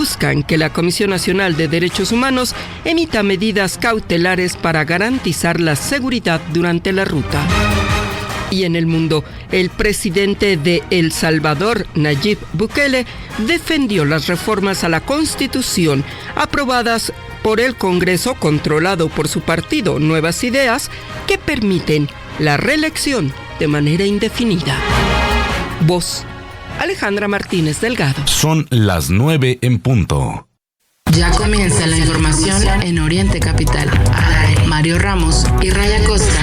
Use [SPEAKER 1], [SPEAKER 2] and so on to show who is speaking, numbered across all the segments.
[SPEAKER 1] buscan que la Comisión Nacional de Derechos Humanos emita medidas cautelares para garantizar la seguridad durante la ruta. Y en el mundo, el presidente de El Salvador, Nayib Bukele, defendió las reformas a la Constitución aprobadas por el Congreso controlado por su partido Nuevas Ideas, que permiten la reelección de manera indefinida. Voz: Alejandra Martínez Delgado.
[SPEAKER 2] Son las 9 en punto.
[SPEAKER 3] Ya comienza la información en Oriente Capital. Mario Ramos y Raya Costa.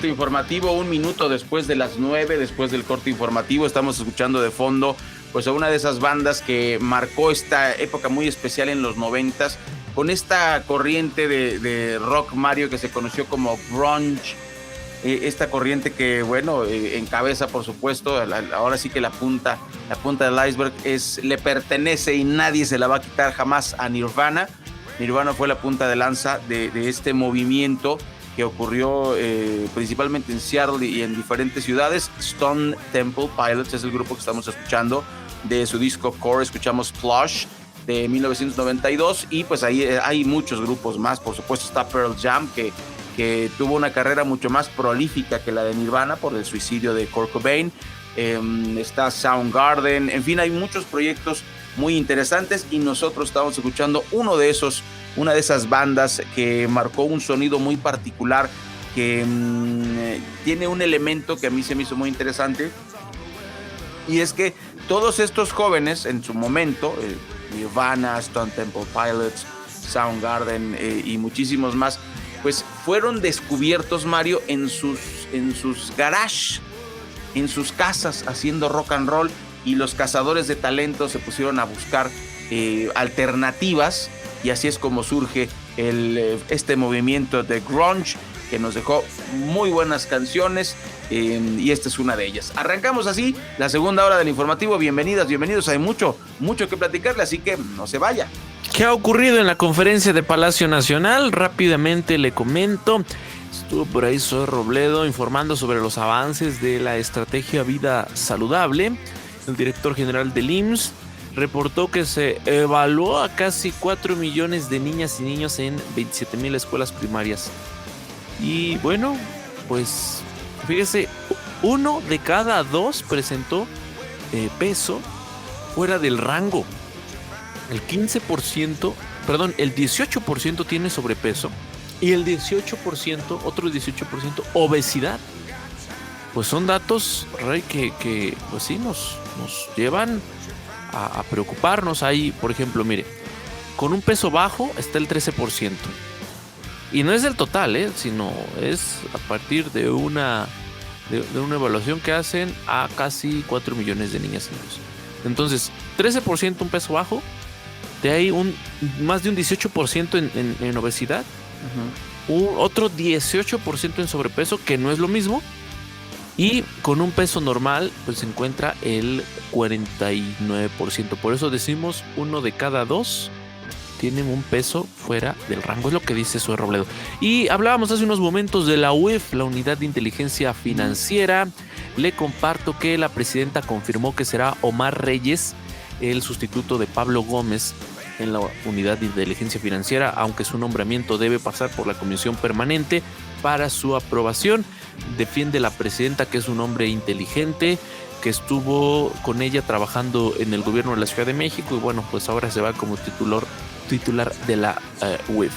[SPEAKER 4] Informativo, un minuto después de las 9, después del corte informativo, estamos escuchando de fondo pues a una de esas bandas que marcó esta época muy especial en los 90s, con esta corriente de rock, Mario, que se conoció como grunge, esta corriente que, bueno, encabeza, por supuesto, ahora sí que la punta del iceberg le pertenece y nadie se la va a quitar jamás a Nirvana. Nirvana fue la punta de lanza de este movimiento que ocurrió principalmente en Seattle y en diferentes ciudades. Stone Temple Pilots es el grupo que estamos escuchando. De su disco Core escuchamos Plush de 1992, y pues ahí hay muchos grupos más. Por supuesto está Pearl Jam, que tuvo una carrera mucho más prolífica que la de Nirvana por el suicidio de Kurt Cobain. Está Soundgarden, en fin, hay muchos proyectos muy interesantes, y nosotros estamos escuchando una de esas bandas que marcó un sonido muy particular, que tiene un elemento que a mí se me hizo muy interesante, y es que todos estos jóvenes en su momento, Nirvana, Stone Temple Pilots, Soundgarden y muchísimos más, pues fueron descubiertos, Mario, en sus garage, en sus casas, haciendo rock and roll, y los cazadores de talento se pusieron a buscar alternativas, y así es como surge este movimiento de grunge, que nos dejó muy buenas canciones, y esta es una de ellas. Arrancamos así la segunda hora del informativo. Bienvenidas, bienvenidos. Hay mucho que platicarle, así que no se vaya.
[SPEAKER 5] ¿Qué ha ocurrido en la conferencia de Palacio Nacional? Rápidamente le comento. Estuvo por ahí Zoe Robledo informando sobre los avances de la estrategia Vida Saludable. El director general del IMSS reportó que se evaluó a casi 4 millones de niñas y niños en 27,000 escuelas primarias. Y bueno, pues fíjese, 1 de cada 2 presentó peso fuera del rango. El 18% tiene sobrepeso, y el 18%, otro 18%, obesidad. Pues son datos, Rey, que pues sí nos llevan a preocuparnos. Ahí, por ejemplo, mire, con un peso bajo está el 13%. Y no es del total, sino es a partir de una evaluación que hacen a casi 4 millones de niñas y niños. Entonces, 13% un peso bajo, de ahí más de un 18% en obesidad, otro 18% en sobrepeso, que no es lo mismo, y con un peso normal pues se encuentra el 49%. Por eso decimos 1 de cada 2 tienen un peso fuera del rango, es lo que dice Zoe Robledo. Y hablábamos hace unos momentos de la UIF, la Unidad de Inteligencia Financiera. Le comparto que la presidenta confirmó que será Omar Reyes el sustituto de Pablo Gómez en la Unidad de Inteligencia Financiera, aunque su nombramiento debe pasar por la Comisión Permanente para su aprobación. Defiende la presidenta que es un hombre inteligente, que estuvo con ella trabajando en el gobierno de la Ciudad de México, y bueno, pues ahora se va como titular de la UIF.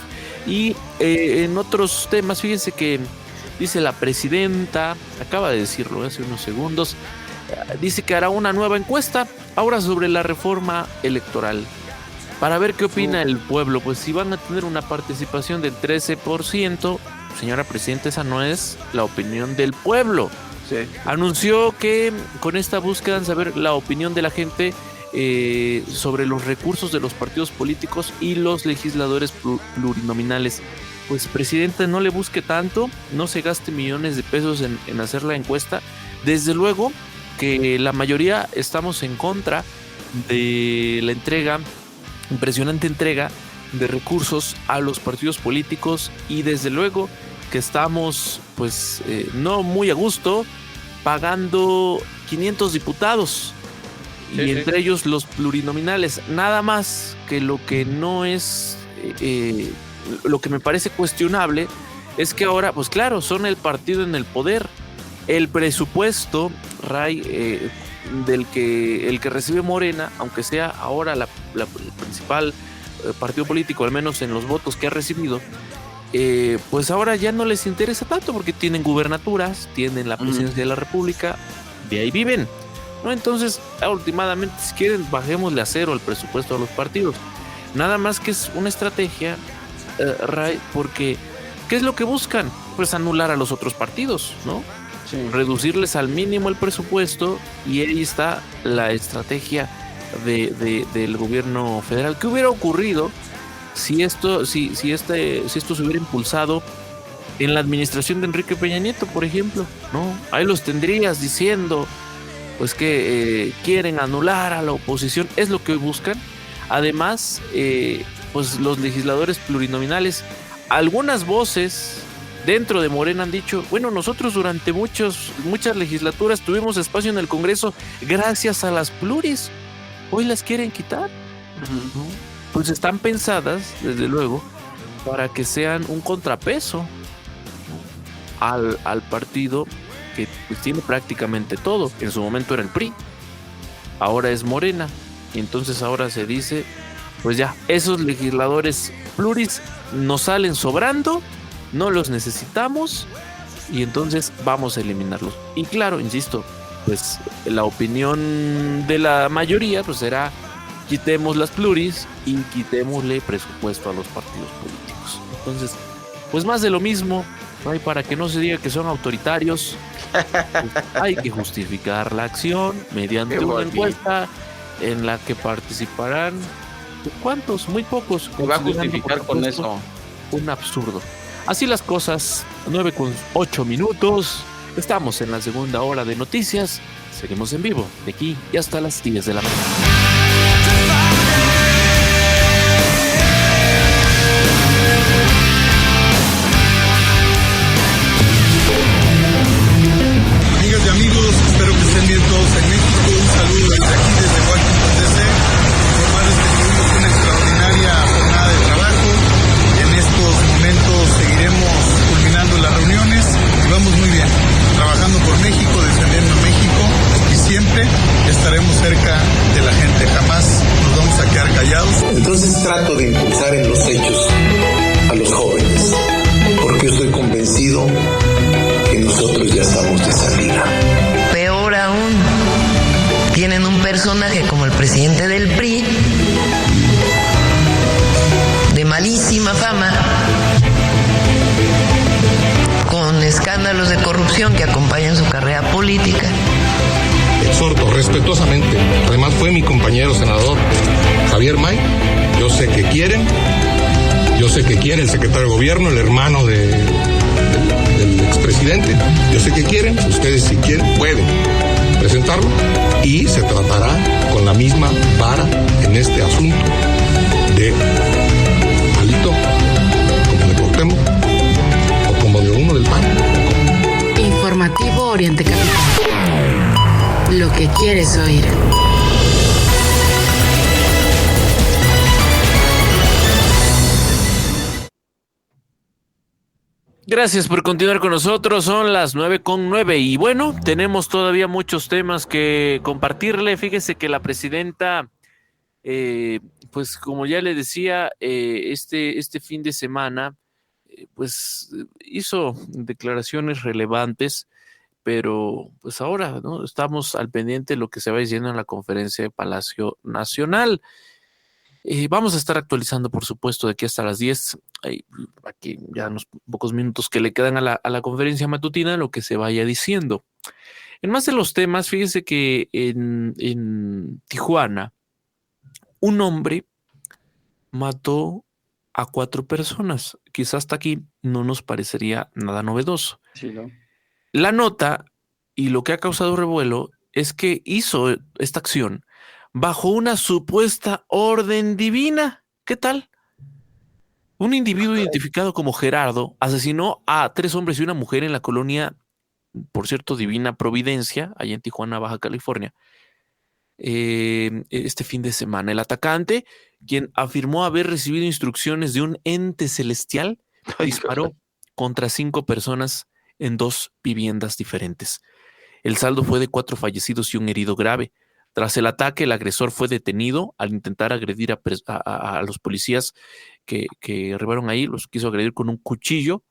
[SPEAKER 5] Y en otros temas, fíjense que dice la presidenta, acaba de decirlo hace unos segundos, dice que hará una nueva encuesta ahora sobre la reforma electoral. para ver qué opina el pueblo. Pues si van a tener una participación del 13%, señora presidenta, esa no es la opinión del pueblo.
[SPEAKER 4] Sí.
[SPEAKER 5] Anunció que con esta búsqueda saber la opinión de la gente sobre los recursos de los partidos políticos y los legisladores plurinominales. Pues presidente, no le busque tanto, no se gaste millones de pesos en hacer la encuesta. Desde luego que la mayoría estamos en contra de la impresionante entrega de recursos a los partidos políticos, y desde luego que estamos pues no muy a gusto pagando 500 diputados y entre ellos los plurinominales. Nada más que lo que no es lo que me parece cuestionable es que ahora, pues claro, son el partido en el poder. El presupuesto, Ray, el que recibe Morena, aunque sea ahora el principal partido político, al menos en los votos que ha recibido, pues ahora ya no les interesa tanto porque tienen gubernaturas, tienen la presidencia de la República, de ahí viven, ¿no? Entonces, últimamente, si quieren, bajémosle a cero el presupuesto a los partidos. Nada más que es una estrategia, Ray, porque ¿qué es lo que buscan? Pues anular a los otros partidos, ¿no? Sí. Reducirles al mínimo el presupuesto, y ahí está la estrategia del gobierno federal. ¿Qué hubiera ocurrido si esto se hubiera impulsado en la administración de Enrique Peña Nieto, por ejemplo? ¿No? Ahí los tendrías diciendo pues que quieren anular a la oposición, es lo que hoy buscan. Además, pues los legisladores plurinominales, algunas voces dentro de Morena han dicho, bueno, nosotros durante muchas legislaturas tuvimos espacio en el Congreso gracias a las pluris, hoy las quieren quitar. ¿No? Pues están pensadas, desde luego, para que sean un contrapeso, ¿no?, al partido que pues tiene prácticamente todo. En su momento era el PRI, ahora es Morena, y entonces ahora se dice, pues ya, esos legisladores pluris nos salen sobrando, no los necesitamos, y entonces vamos a eliminarlos. Y claro, insisto, pues la opinión de la mayoría pues será: quitemos las pluris y quitémosle presupuesto a los partidos políticos. Entonces, pues más de lo mismo, ¿no? Para que no se diga que son autoritarios, pues hay que justificar la acción mediante una encuesta en la que participarán, ¿cuántos? Muy pocos.
[SPEAKER 4] Se va a justificar con eso.
[SPEAKER 5] Un absurdo. Así las cosas, 9:08. Estamos en la segunda hora de noticias. Seguimos en vivo de aquí y hasta las 10 de la mañana.
[SPEAKER 6] Amigas y amigos, espero que estén bien todos en México. Un saludo desde aquí, desde Washington DC. Informarles que tuvimos una extraordinaria jornada de trabajo. En estos momentos seguiremos culminando las reuniones y vamos muy bien, trabajando por México, defendiendo a México, y siempre estaremos cerca de la gente. Jamás nos vamos a quedar callados.
[SPEAKER 7] Entonces trato de impulsar en los hechos a los jóvenes, porque yo estoy convencido que nosotros ya estamos de salida.
[SPEAKER 8] Peor aún, tienen un personaje como el presidente del PRI, de malísima fama, con escándalos de corrupción que acompañan su carrera política.
[SPEAKER 9] Exhorto respetuosamente, además fue mi compañero senador Javier May, yo sé que quiere el secretario de gobierno, el hermano del expresidente, yo sé que quieren, ustedes si quieren pueden presentarlo y se tratará con la misma vara en este asunto de Alito, como de Cuauhtémoc o como de uno del PAN.
[SPEAKER 3] Informativo Oriente Capital. Lo que quieres oír.
[SPEAKER 5] Gracias por continuar con nosotros, son las 9:09 y bueno, tenemos todavía muchos temas que compartirle. Fíjese que la presidenta, pues como ya le decía, este fin de semana, pues hizo declaraciones relevantes, pero pues ahora, ¿no?, estamos al pendiente de lo que se va diciendo en la conferencia de Palacio Nacional. Vamos a estar actualizando, por supuesto, de aquí hasta las 10, aquí ya unos pocos minutos que le quedan a la conferencia matutina, lo que se vaya diciendo. En más de los temas, fíjese que en Tijuana, un hombre mató a 4 personas. Quizás hasta aquí no nos parecería nada novedoso.
[SPEAKER 4] Sí, ¿no?
[SPEAKER 5] La nota y lo que ha causado revuelo es que hizo esta acción bajo una supuesta orden divina. ¿Qué tal? Un individuo identificado como Gerardo asesinó a 3 hombres y una mujer en la colonia, por cierto, Divina Providencia, allá en Tijuana, Baja California, este fin de semana. El atacante, quien afirmó haber recibido instrucciones de un ente celestial, disparó contra 5 personas en 2 viviendas diferentes. El saldo fue de 4 fallecidos y un herido grave. Tras el ataque, el agresor fue detenido al intentar agredir a los policías que arribaron ahí. Los quiso agredir con un cuchillo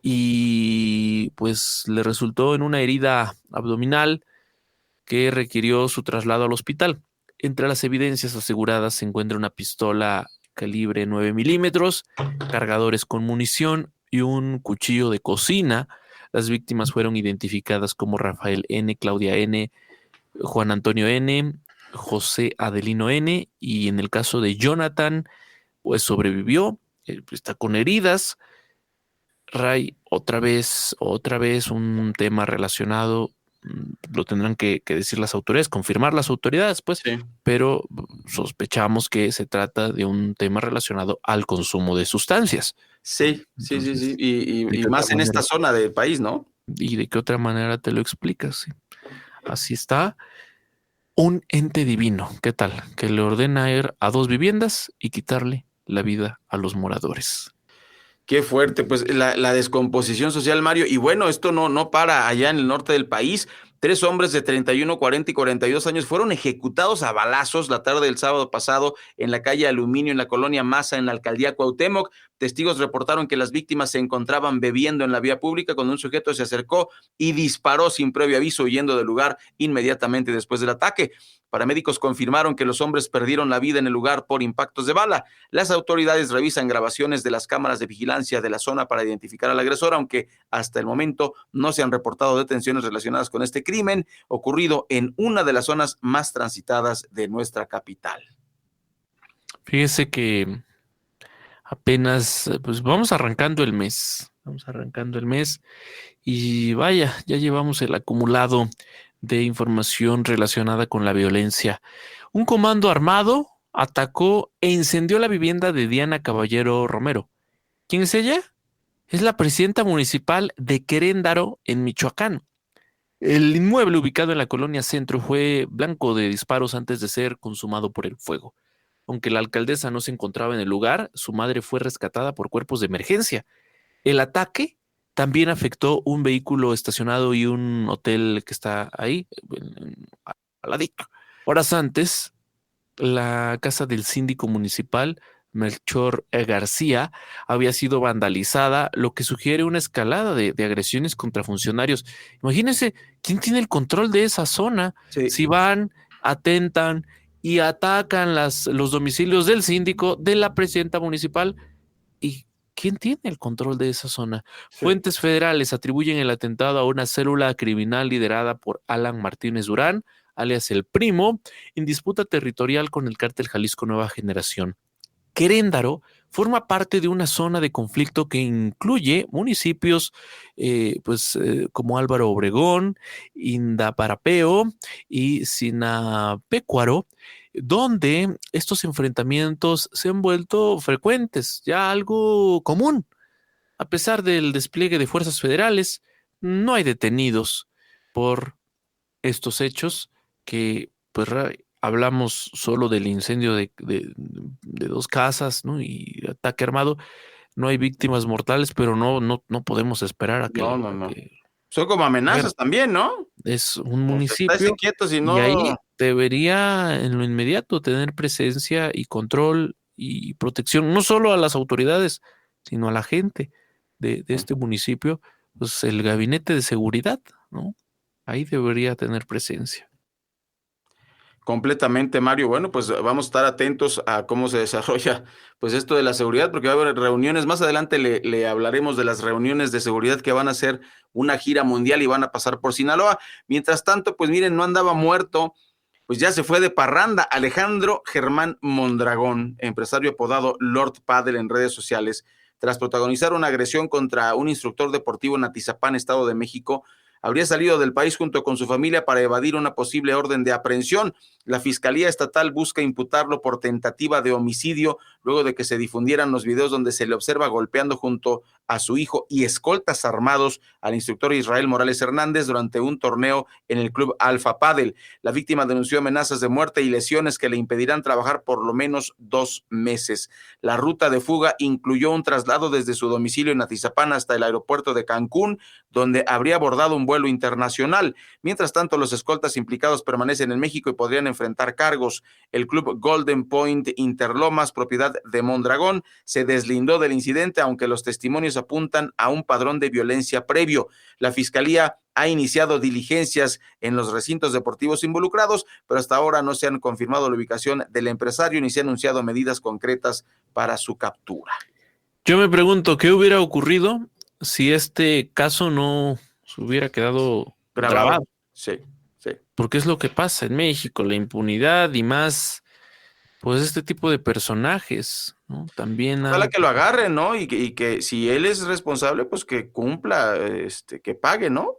[SPEAKER 5] y pues le resultó en una herida abdominal que requirió su traslado al hospital. Entre las evidencias aseguradas se encuentra una pistola calibre 9 milímetros, cargadores con munición y un cuchillo de cocina. Las víctimas fueron identificadas como Rafael N., Claudia N., Juan Antonio N., José Adelino N., y en el caso de Jonathan, pues sobrevivió, está con heridas. Ray, otra vez un tema relacionado, lo tendrán que decir las autoridades, confirmar las autoridades, pues, sí. Pero sospechamos que se trata de un tema relacionado al consumo de sustancias.
[SPEAKER 4] Sí. Y más en esta zona del país, ¿no?
[SPEAKER 5] ¿Y de qué otra manera te lo explicas? Sí. Así está. Un ente divino, ¿qué tal? Que le ordena ir a 2 viviendas y quitarle la vida a los moradores.
[SPEAKER 4] Qué fuerte, pues la descomposición social, Mario. Y bueno, esto no para allá en el norte del país. 3 hombres de 31, 40 y 42 años fueron ejecutados a balazos la tarde del sábado pasado en la calle Aluminio, en la colonia Maza, en la alcaldía Cuauhtémoc. Testigos reportaron que las víctimas se encontraban bebiendo en la vía pública cuando un sujeto se acercó y disparó sin previo aviso, huyendo del lugar inmediatamente después del ataque. Paramédicos confirmaron que los hombres perdieron la vida en el lugar por impactos de bala. Las autoridades revisan grabaciones de las cámaras de vigilancia de la zona para identificar al agresor, aunque hasta el momento no se han reportado detenciones relacionadas con este crimen ocurrido en una de las zonas más transitadas de nuestra capital.
[SPEAKER 5] Fíjese que apenas, pues vamos arrancando el mes y vaya, ya llevamos el acumulado de información relacionada con la violencia. Un comando armado atacó e incendió la vivienda de Diana Caballero Romero. ¿Quién es ella? Es la presidenta municipal de Queréndaro, en Michoacán. El inmueble, ubicado en la colonia Centro, fue blanco de disparos antes de ser consumado por el fuego. Aunque la alcaldesa no se encontraba en el lugar, su madre fue rescatada por cuerpos de emergencia. El ataque también afectó un vehículo estacionado y un hotel que está ahí, al ladito. Horas antes, la casa del síndico municipal, Melchor García, había sido vandalizada, lo que sugiere una escalada de agresiones contra funcionarios. Imagínense, ¿quién tiene el control de esa zona? Sí. Si van, atentan y atacan los domicilios del síndico, de la presidenta municipal, ¿y quién tiene el control de esa zona? Sí. Fuentes federales atribuyen el atentado a una célula criminal liderada por Alan Martínez Durán, alias El Primo, en disputa territorial con el cártel Jalisco Nueva Generación. Queréndaro forma parte de una zona de conflicto que incluye municipios como Álvaro Obregón, Indaparapeo y Sinapecuaro, donde estos enfrentamientos se han vuelto frecuentes, ya algo común. A pesar del despliegue de fuerzas federales, no hay detenidos por estos hechos que, pues, hablamos solo del incendio de 2 casas, ¿no? Y ataque armado. No hay víctimas mortales, pero no podemos esperar a que...
[SPEAKER 4] No. Son como amenazas también, ¿no?
[SPEAKER 5] Es un municipio.
[SPEAKER 4] Estáse quietos y no...
[SPEAKER 5] Y ahí debería en lo inmediato tener presencia y control y protección, no solo a las autoridades, sino a la gente de este municipio, pues el gabinete de seguridad, ¿no? Ahí debería tener presencia.
[SPEAKER 4] Completamente, Mario. Bueno, pues vamos a estar atentos a cómo se desarrolla pues esto de la seguridad, porque va a haber reuniones. Más adelante le hablaremos de las reuniones de seguridad que van a hacer una gira mundial y van a pasar por Sinaloa. Mientras tanto, pues miren, no andaba muerto, pues ya se fue de parranda. Alejandro Germán Mondragón, empresario apodado Lord Padel en redes sociales, tras protagonizar una agresión contra un instructor deportivo en Atizapán, Estado de México, habría salido del país junto con su familia para evadir una posible orden de aprehensión. La Fiscalía Estatal busca imputarlo por tentativa de homicidio luego de que se difundieran los videos donde se le observa golpeando junto a su hijo y escoltas armados al instructor Israel Morales Hernández durante un torneo en el club Alfa Padel. La víctima denunció amenazas de muerte y lesiones que le impedirán trabajar por lo menos 2 meses. La ruta de fuga incluyó un traslado desde su domicilio en Atizapán hasta el aeropuerto de Cancún, donde habría abordado un vuelo internacional. Mientras tanto, los escoltas implicados permanecen en México y podrían enfrentar cargos. El club Golden Point Interlomas, propiedad de Mondragón, se deslindó del incidente, aunque los testimonios apuntan a un padrón de violencia previo. La Fiscalía ha iniciado diligencias en los recintos deportivos involucrados, pero hasta ahora no se han confirmado la ubicación del empresario ni se han anunciado medidas concretas para su captura.
[SPEAKER 5] Yo me pregunto, ¿qué hubiera ocurrido si este caso no se hubiera quedado grabado?
[SPEAKER 4] Sí.
[SPEAKER 5] Porque es lo que pasa en México, la impunidad y más, pues este tipo de personajes, ¿no? También
[SPEAKER 4] ojalá que lo agarren, ¿no? Y que si él es responsable, pues que cumpla, que pague, ¿no?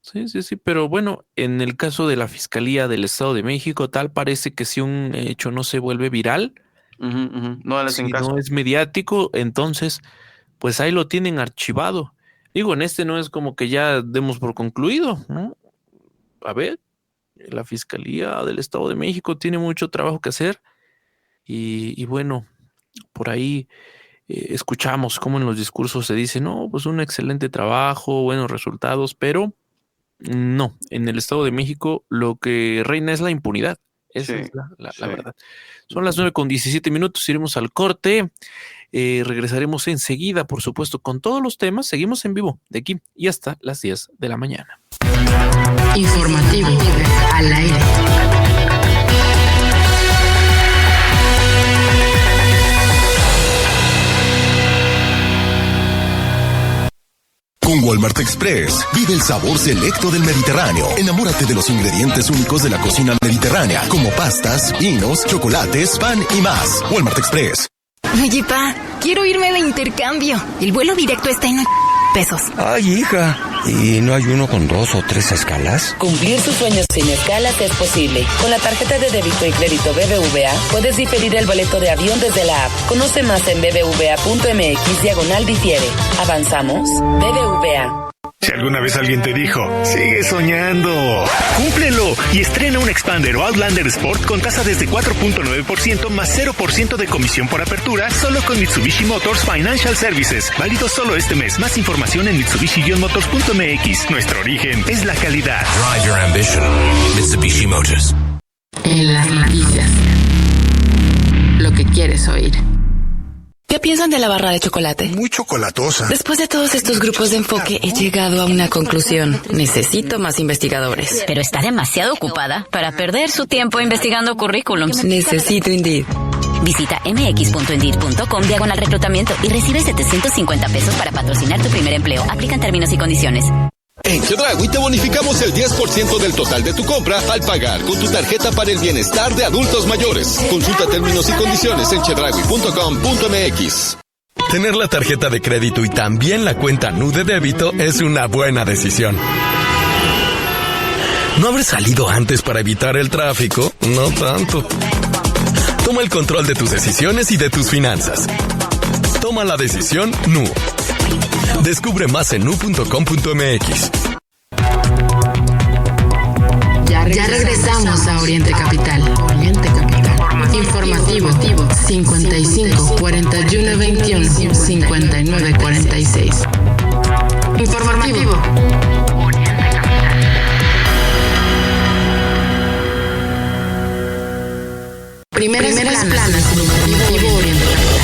[SPEAKER 5] Sí, pero bueno, en el caso de la Fiscalía del Estado de México, tal parece que si un hecho no se vuelve viral,
[SPEAKER 4] no le hacen caso.
[SPEAKER 5] No es mediático, entonces, pues ahí lo tienen archivado. Digo, en este no es como que ya demos por concluido, ¿no? A ver, la Fiscalía del Estado de México tiene mucho trabajo que hacer y bueno, por ahí escuchamos cómo en los discursos se dice, no, pues un excelente trabajo, buenos resultados, pero no, en el Estado de México lo que reina es la impunidad. Esa es la verdad. Son las 9:17, iremos al corte. Regresaremos enseguida, por supuesto, con todos los temas. Seguimos en vivo de aquí y hasta las 10 de la mañana.
[SPEAKER 3] Informativo al aire.
[SPEAKER 10] Con Walmart Express, vive el sabor selecto del Mediterráneo. Enamórate de los ingredientes únicos de la cocina mediterránea, como pastas, vinos, chocolates, pan y más. Walmart Express.
[SPEAKER 11] Oye, pa, quiero irme de intercambio. El vuelo directo está en pesos.
[SPEAKER 12] Ay, hija, ¿y no hay uno con 2 o 3 escalas?
[SPEAKER 13] Cumplir sus sueños sin escalas es posible. Con la tarjeta de débito y crédito BBVA, puedes diferir el boleto de avión desde la app. Conoce más en bbva.mx/difiere. ¿Avanzamos? BBVA.
[SPEAKER 14] Si alguna vez alguien te dijo, sigue soñando, cúmplelo y estrena un Expander o Outlander Sport con tasa desde 4.9% más 0% de comisión por apertura, solo con Mitsubishi Motors Financial Services. Válido solo este mes. Más información en mitsubishi-motors.mx. Nuestro origen es la calidad.
[SPEAKER 15] Ride your ambition. Mitsubishi Motors.
[SPEAKER 3] En las noticias, lo que quieres oír.
[SPEAKER 11] ¿Qué piensan de la barra de chocolate?
[SPEAKER 16] Muy chocolatosa.
[SPEAKER 11] Después de todos estos grupos de enfoque, he llegado a una conclusión. Necesito más investigadores.
[SPEAKER 17] Pero está demasiado ocupada para perder su tiempo investigando currículums.
[SPEAKER 11] Necesito Indeed.
[SPEAKER 17] Visita mx.indeed.com/reclutamiento y recibe 750 pesos para patrocinar tu primer empleo. Aplican términos y condiciones.
[SPEAKER 18] En Chedraui te bonificamos el 10% del total de tu compra al pagar con tu tarjeta para el bienestar de adultos mayores. Consulta términos y condiciones en chedraui.com.mx.
[SPEAKER 19] Tener la tarjeta de crédito y también la cuenta NU de débito es una buena decisión. ¿No haber salido antes para evitar el tráfico? No tanto. Toma el control de tus decisiones y de tus finanzas. Toma la decisión NU. Descubre más en nu.com.mx.
[SPEAKER 3] Ya regresamos a Oriente Capital. Informativo 55 41 21 59 46. Informativo. Primeras planas. Informativo Oriente Capital.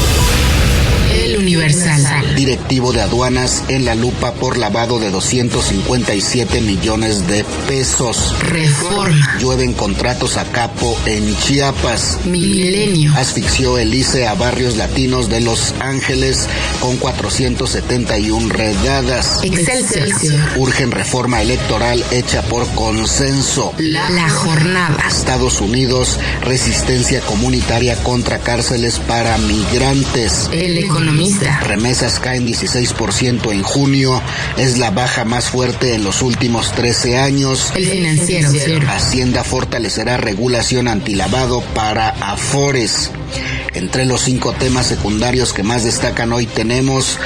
[SPEAKER 3] El Universal.
[SPEAKER 7] Director
[SPEAKER 16] operativo de aduanas en la lupa por lavado de 257 millones de pesos.
[SPEAKER 3] Reforma.
[SPEAKER 16] Llueven contratos a capo en Chiapas.
[SPEAKER 3] Milenio.
[SPEAKER 16] Asfixió el ICE a barrios latinos de Los Ángeles con 471 redadas.
[SPEAKER 3] Excelsior.
[SPEAKER 16] Urgen reforma electoral hecha por consenso.
[SPEAKER 3] La jornada.
[SPEAKER 16] Estados Unidos, resistencia comunitaria contra cárceles para migrantes.
[SPEAKER 3] El Economista.
[SPEAKER 16] Remesas caen 16% en junio, es la baja más fuerte en los últimos 13 años.
[SPEAKER 3] El Financiero.
[SPEAKER 16] Hacienda fortalecerá regulación antilavado para Afores. Entre los 5 temas secundarios que más destacan hoy tenemos: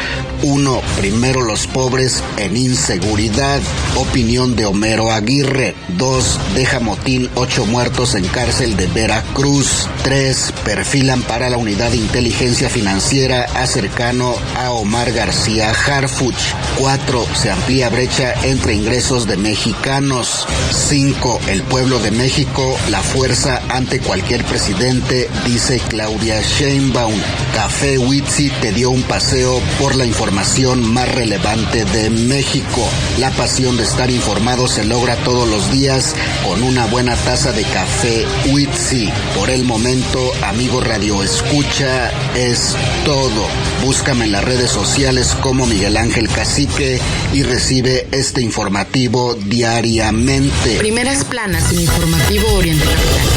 [SPEAKER 16] 1. Primero los pobres en inseguridad. Opinión de Homero Aguirre. 2. Deja motín 8 muertos en cárcel de Veracruz. 3. Perfilan para la unidad de inteligencia financiera a cercano a Omar García Harfuch. 4. Se amplía brecha entre ingresos de mexicanos. 5. El pueblo de México, la fuerza ante cualquier presidente, dice Claudia Sheinbaum. Café Witsi te dio un paseo por la información más relevante de México. La pasión de estar informado se logra todos los días con una buena taza de café Witsi. Por el momento, amigo Radio Escucha, es todo. Búscame en las redes sociales como Miguel Ángel Cacique y recibe este informativo diariamente.
[SPEAKER 3] Primeras planas en Informativo Oriente Capital.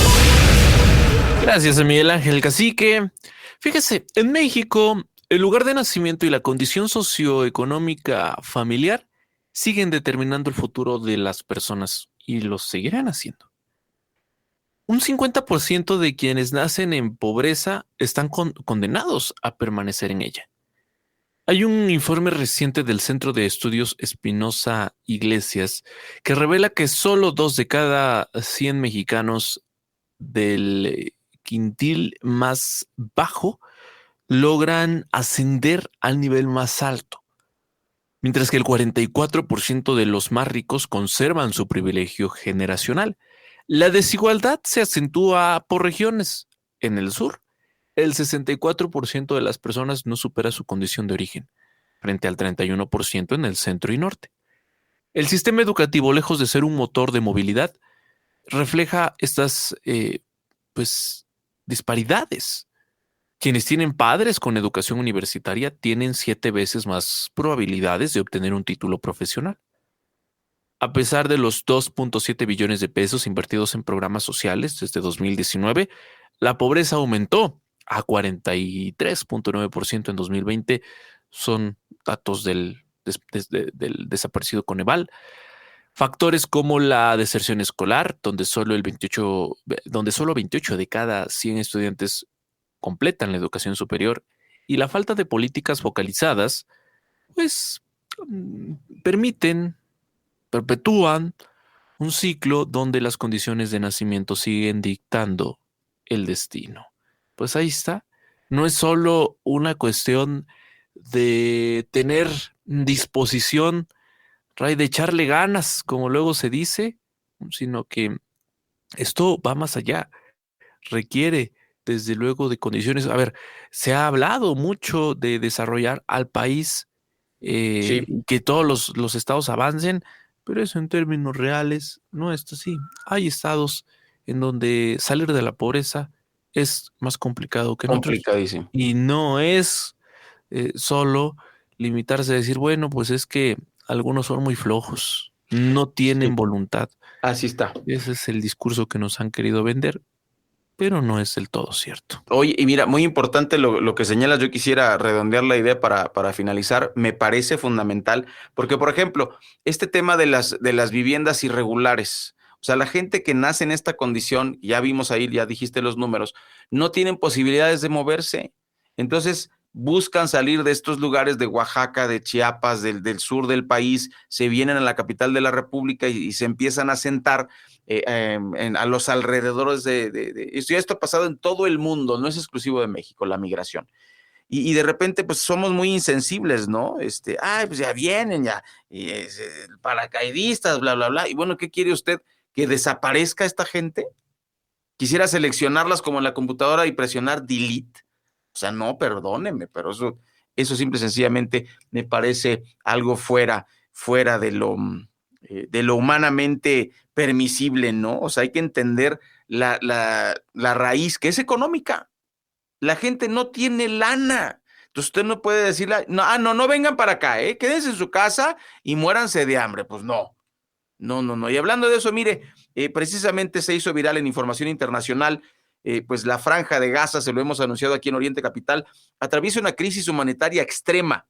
[SPEAKER 5] Gracias a Miguel Ángel Cacique. Fíjese, en México, el lugar de nacimiento y la condición socioeconómica familiar siguen determinando el futuro de las personas y lo seguirán haciendo. Un 50% de quienes nacen en pobreza están condenados a permanecer en ella. Hay un informe reciente del Centro de Estudios Espinosa Iglesias que revela que solo 2 de cada 100 mexicanos del quintil más bajo logran ascender al nivel más alto, mientras que el 44% de los más ricos conservan su privilegio generacional. La desigualdad se acentúa por regiones. En el sur, el 64% de las personas no supera su condición de origen, frente al 31% en el centro y norte. El sistema educativo, lejos de ser un motor de movilidad, refleja estas disparidades. Quienes tienen padres con educación universitaria tienen 7 veces más probabilidades de obtener un título profesional. A pesar de los 2.7 billones de pesos invertidos en programas sociales desde 2019, la pobreza aumentó a 43.9% en 2020. Son datos del desaparecido Coneval. Factores como la deserción escolar, donde solo 28 de cada 100 estudiantes completan la educación superior, y la falta de políticas focalizadas, perpetúan un ciclo donde las condiciones de nacimiento siguen dictando el destino. Pues ahí está. No es solo una cuestión de tener disposición, de echarle ganas, como luego se dice, sino que esto va más allá. Requiere, desde luego, de condiciones. A ver, se ha hablado mucho de desarrollar al país, que todos los estados avancen, pero eso en términos reales no es así. Hay estados en donde salir de la pobreza es más complicado que en otros.
[SPEAKER 4] Complicadísimo.
[SPEAKER 5] Y no es solo limitarse a decir, bueno, pues es que algunos son muy flojos, no tienen voluntad.
[SPEAKER 4] Así está.
[SPEAKER 5] Ese es el discurso que nos han querido vender, pero no es del todo cierto.
[SPEAKER 4] Oye, y mira, muy importante lo que señalas. Yo quisiera redondear la idea para finalizar. Me parece fundamental, porque, por ejemplo, este tema de las viviendas irregulares, o sea, la gente que nace en esta condición, ya vimos ahí, ya dijiste los números, no tienen posibilidades de moverse. Entonces, buscan salir de estos lugares de Oaxaca, de Chiapas, del sur del país, se vienen a la capital de la República y se empiezan a sentar a los alrededores de esto ha pasado en todo el mundo, no es exclusivo de México, la migración. Y de repente, pues somos muy insensibles, ¿no? Pues ya vienen, paracaidistas, bla, bla, bla. Y bueno, ¿qué quiere usted? ¿Que desaparezca esta gente? ¿Quisiera seleccionarlas como en la computadora y presionar delete? O sea, no, perdóneme, pero eso Eso simple y sencillamente me parece algo fuera de lo humanamente permisible, ¿no? O sea, hay que entender la raíz, que es económica. La gente no tiene lana. Entonces usted no puede decirle, no vengan para acá, quédense en su casa y muéranse de hambre. Pues no. Y hablando de eso, mire, precisamente se hizo viral en información internacional, pues la Franja de Gaza, se lo hemos anunciado aquí en Oriente Capital, atraviesa una crisis humanitaria extrema,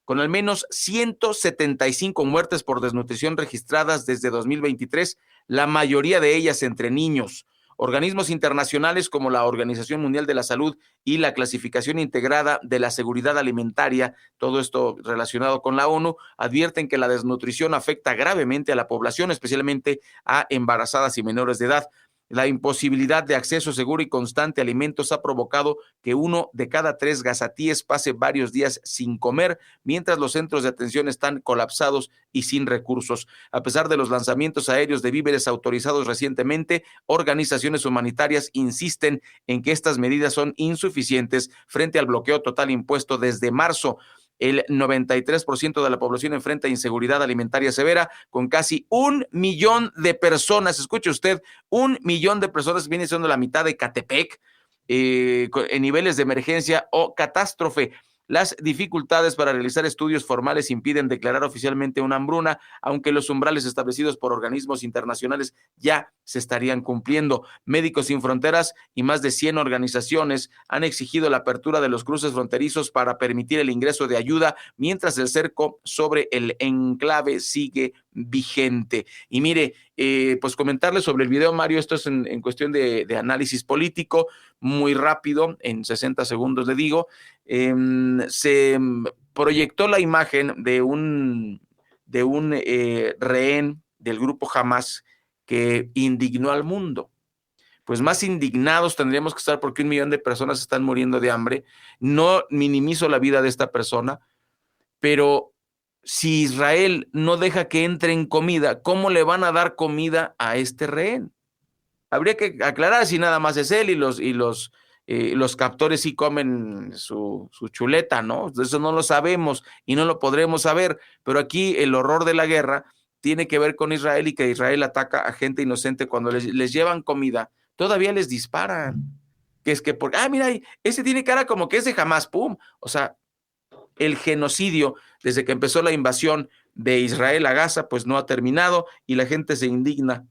[SPEAKER 4] con al menos 175 muertes por desnutrición registradas desde 2023, la mayoría de ellas entre niños. Organismos internacionales como la Organización Mundial de la Salud y la Clasificación Integrada de la Seguridad Alimentaria, todo esto relacionado con la ONU, advierten que la desnutrición afecta gravemente a la población, especialmente a embarazadas y menores de edad. La imposibilidad de acceso seguro y constante a alimentos ha provocado que 1 de cada 3 gazatíes pase varios días sin comer, mientras los centros de atención están colapsados y sin recursos. A pesar de los lanzamientos aéreos de víveres autorizados recientemente, organizaciones humanitarias insisten en que estas medidas son insuficientes frente al bloqueo total impuesto desde marzo. El 93% de la población enfrenta inseguridad alimentaria severa, con casi 1 millón de personas. Escuche usted, 1 millón de personas, viene siendo la mitad de Catepec, en niveles de emergencia o catástrofe. Las dificultades para realizar estudios formales impiden declarar oficialmente una hambruna, aunque los umbrales establecidos por organismos internacionales ya se estarían cumpliendo. Médicos Sin Fronteras y más de 100 organizaciones han exigido la apertura de los cruces fronterizos para permitir el ingreso de ayuda, mientras el cerco sobre el enclave sigue vigente. Y mire, pues comentarles sobre el video, Mario, esto es en cuestión de análisis político, muy rápido, en 60 segundos le digo. Se proyectó la imagen de un rehén del grupo Hamas que indignó al mundo. Pues más indignados tendríamos que estar porque 1 millón de personas están muriendo de hambre. No minimizo la vida de esta persona, pero si Israel no deja que entre en comida, ¿cómo le van a dar comida a este rehén? Habría que aclarar si nada más es él y los captores sí comen su chuleta, ¿no? Eso no lo sabemos y no lo podremos saber, pero aquí el horror de la guerra tiene que ver con Israel y que Israel ataca a gente inocente. Cuando les llevan comida, todavía les disparan. Que es que, mira, ese tiene cara como que es de Hamas, pum. O sea, el genocidio desde que empezó la invasión de Israel a Gaza, pues no ha terminado y la gente se indigna,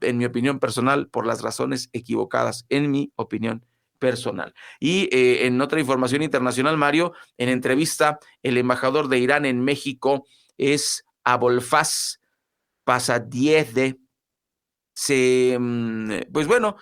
[SPEAKER 4] en mi opinión personal, por las razones equivocadas, en mi opinión personal. Y en otra información internacional, Mario, en entrevista, el embajador de Irán en México es Abolfaz Pasadieh. Pues bueno,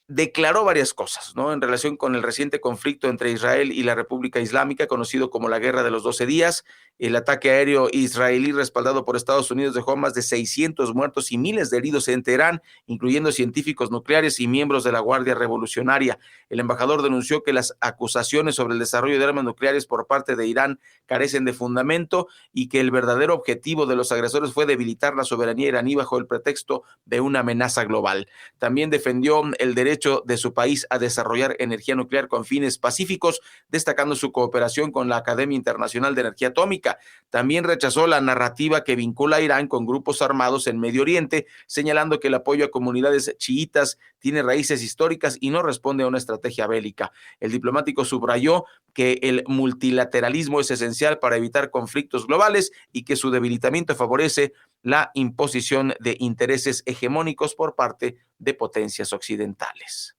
[SPEAKER 4] declaró varias cosas, ¿no? En relación con el reciente conflicto entre Israel y la República Islámica, conocido como la Guerra de los 12 días. El ataque aéreo israelí respaldado por Estados Unidos dejó más de 600 muertos y miles de heridos en Teherán, incluyendo científicos nucleares y miembros de la Guardia Revolucionaria. El embajador denunció que las acusaciones sobre el desarrollo de armas nucleares por parte de Irán carecen de fundamento y que el verdadero objetivo de los agresores fue debilitar la soberanía iraní bajo el pretexto de una amenaza global. También defendió el derecho de su país a desarrollar energía nuclear con fines pacíficos, destacando su cooperación con la Academia Internacional de Energía Atómica. También rechazó la narrativa que vincula a Irán con grupos armados en Medio Oriente, señalando que el apoyo a comunidades chiitas tiene raíces históricas y no responde a una estrategia bélica. El diplomático subrayó que el multilateralismo es esencial para evitar conflictos globales y que su debilitamiento favorece la imposición de intereses hegemónicos por parte de potencias occidentales.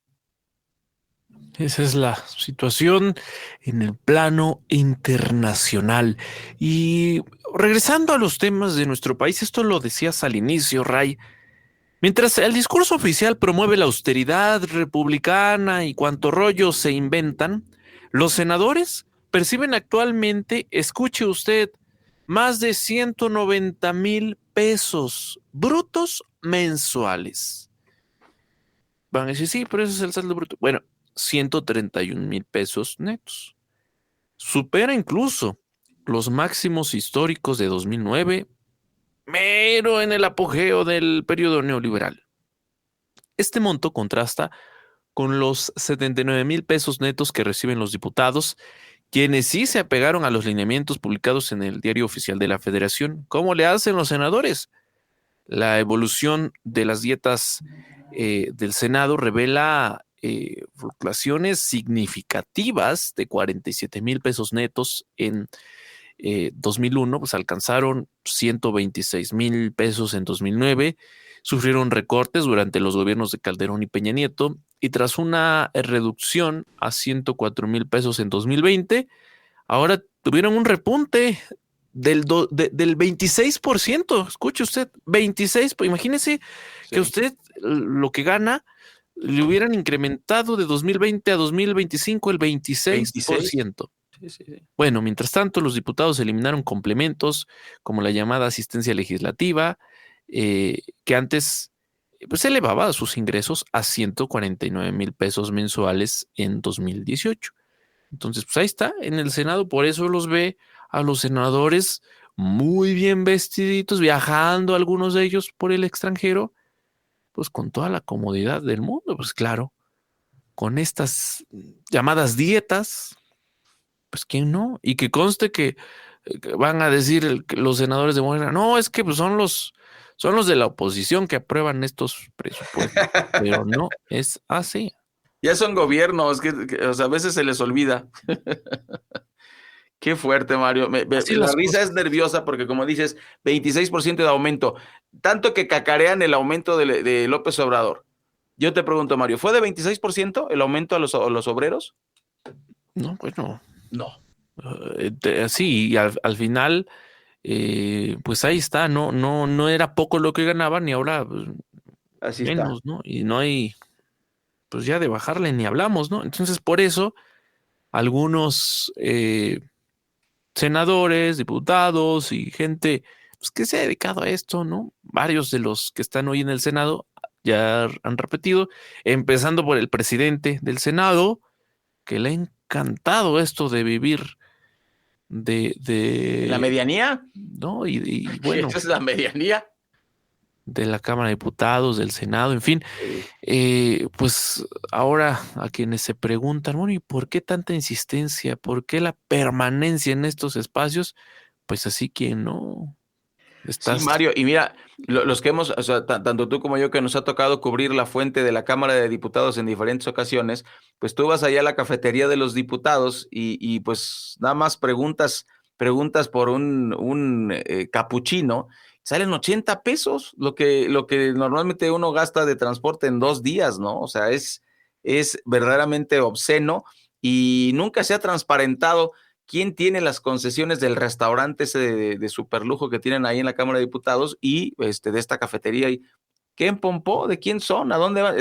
[SPEAKER 5] Esa es la situación en el plano internacional. Y regresando a los temas de nuestro país, esto lo decías al inicio, Ray. Mientras el discurso oficial promueve la austeridad republicana y cuanto rollo se inventan, los senadores perciben actualmente, escuche usted, más de 190,000 pesos brutos mensuales. Van a decir, sí, pero ese es el saldo bruto. Bueno, 131,000 pesos netos. Supera incluso los máximos históricos de 2009, mero en el apogeo del periodo neoliberal. Este monto contrasta con los 79,000 pesos netos que reciben los diputados, quienes sí se apegaron a los lineamientos publicados en el Diario Oficial de la Federación. ¿Cómo le hacen los senadores? La evolución de las dietas del Senado revela fluctuaciones significativas de 47,000 pesos netos en 2001, pues alcanzaron 126,000 pesos en 2009, sufrieron recortes durante los gobiernos de Calderón y Peña Nieto, y tras una reducción a 104,000 pesos en 2020, ahora tuvieron un repunte del 26%, escuche usted, 26%, imagínese que usted lo que gana le hubieran incrementado de 2020 a 2025 el 26%. Sí. Bueno, mientras tanto, los diputados eliminaron complementos como la llamada asistencia legislativa, que antes pues elevaba sus ingresos a 149,000 pesos mensuales en 2018. Entonces, pues ahí está, en el Senado, por eso los ve a los senadores muy bien vestiditos, viajando algunos de ellos por el extranjero, pues con toda la comodidad del mundo, pues claro, con estas llamadas dietas, pues quién no, y que conste que van a decir los senadores de Morena, no, es que pues son los de la oposición que aprueban estos presupuestos, pero no es así.
[SPEAKER 4] Ya son gobiernos, que o sea, a veces se les olvida. Qué fuerte, Mario. La risa es nerviosa porque, como dices, 26% de aumento. Tanto que cacarean el aumento de López Obrador. Yo te pregunto, Mario, ¿fue de 26% el aumento a los obreros?
[SPEAKER 5] No, pues no.
[SPEAKER 4] No.
[SPEAKER 5] Sí, y al final, pues ahí está. No era poco lo que ganaban y ahora pues,
[SPEAKER 4] así
[SPEAKER 5] menos,
[SPEAKER 4] está.
[SPEAKER 5] ¿no? Y no hay, pues ya de bajarle ni hablamos, ¿no? Entonces, por eso, algunos senadores, diputados y gente pues, que se ha dedicado a esto, ¿no? Varios de los que están hoy en el Senado ya han repetido, empezando por el presidente del Senado, que le ha encantado esto de vivir de
[SPEAKER 4] ¿la medianía?
[SPEAKER 5] ¿No? Y bueno.
[SPEAKER 4] ¿Esa es la medianía?
[SPEAKER 5] De la Cámara de Diputados, del Senado, en fin. Pues ahora a quienes se preguntan, bueno, ¿y por qué tanta insistencia? ¿Por qué la permanencia en estos espacios? Pues así que no.
[SPEAKER 4] Sí, Mario, y mira, los que hemos, o sea, tanto tú como yo que nos ha tocado cubrir la fuente de la Cámara de Diputados en diferentes ocasiones, pues tú vas allá a la cafetería de los diputados y pues nada más preguntas por un capuchino, salen 80 pesos, lo que normalmente uno gasta de transporte en 2 días, ¿no? O sea, es verdaderamente obsceno y nunca se ha transparentado quién tiene las concesiones del restaurante ese de superlujo que tienen ahí en la Cámara de Diputados y de esta cafetería. ¿Y quién pompó? ¿De quién son? ¿A dónde van?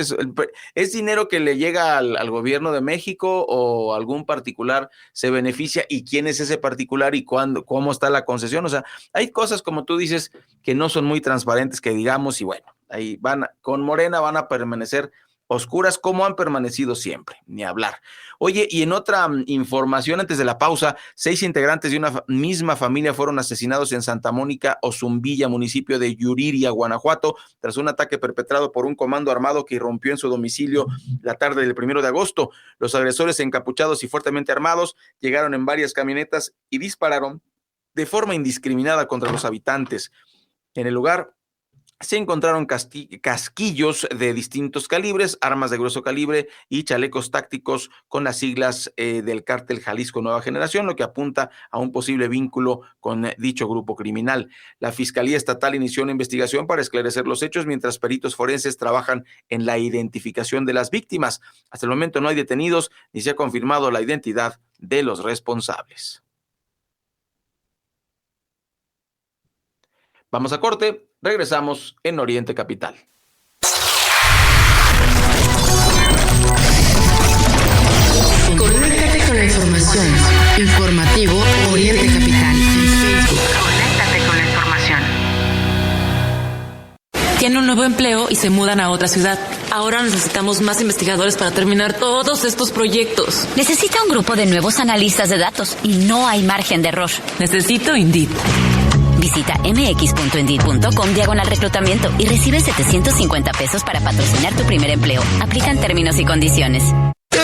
[SPEAKER 4] ¿Es dinero que le llega al gobierno de México o algún particular se beneficia? ¿Y quién es ese particular y cuándo, cómo está la concesión? O sea, hay cosas, como tú dices, que no son muy transparentes, que digamos, y bueno, ahí con Morena van a permanecer oscuras como han permanecido siempre, ni hablar. Oye, y en otra información antes de la pausa, 6 integrantes de una misma familia fueron asesinados en Santa Mónica, Ozumbilla, municipio de Yuriria, Guanajuato, tras un ataque perpetrado por un comando armado que irrumpió en su domicilio la tarde del 1 de agosto. Los agresores, encapuchados y fuertemente armados, llegaron en varias camionetas y dispararon de forma indiscriminada contra los habitantes. En el lugar se encontraron casquillos de distintos calibres, armas de grueso calibre y chalecos tácticos con las siglas del cártel Jalisco Nueva Generación, lo que apunta a un posible vínculo con dicho grupo criminal. La Fiscalía Estatal inició una investigación para esclarecer los hechos, mientras peritos forenses trabajan en la identificación de las víctimas. Hasta el momento no hay detenidos ni se ha confirmado la identidad de los responsables. Vamos a corte, regresamos en Oriente Capital.
[SPEAKER 3] Conéctate con la información. Informativo Oriente Capital.
[SPEAKER 13] Conéctate con la información.
[SPEAKER 20] Tiene un nuevo empleo y se mudan a otra ciudad. Ahora necesitamos más investigadores para terminar todos estos proyectos.
[SPEAKER 17] Necesita un grupo de nuevos analistas de datos y no hay margen de error.
[SPEAKER 20] Necesito Indeed.
[SPEAKER 17] Visita mx.indeed.com/reclutamiento y recibe 750 pesos para patrocinar tu primer empleo. Aplican términos y condiciones.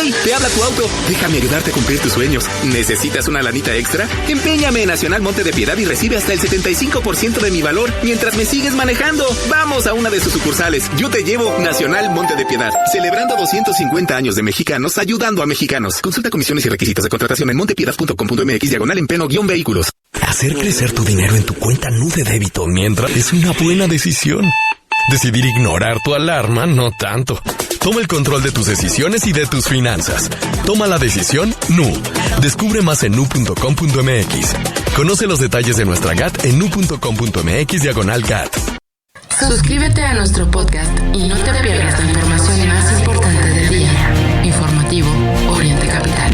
[SPEAKER 21] ¡Hey! Te habla tu auto. Déjame ayudarte a cumplir tus sueños. ¿Necesitas una lanita extra? Empeñame en Nacional Monte de Piedad y recibe hasta el 75% de mi valor mientras me sigues manejando. Vamos a una de sus sucursales. Yo te llevo. Nacional Monte de Piedad. Celebrando 250 años de mexicanos, ayudando a mexicanos. Consulta comisiones y requisitos de contratación en montepiedad.com.mx/empeno-vehículos.
[SPEAKER 19] Hacer crecer tu dinero en tu cuenta Nu de débito mientras es una buena decisión. Decidir ignorar tu alarma, no tanto. Toma el control de tus decisiones y de tus finanzas. Toma la decisión Nu. Descubre más en nu.com.mx. Conoce los detalles de nuestra GAT en nu.com.mx/GAT.
[SPEAKER 3] Suscríbete a nuestro podcast y no te pierdas la información más importante del día. Informativo Oriente Capital.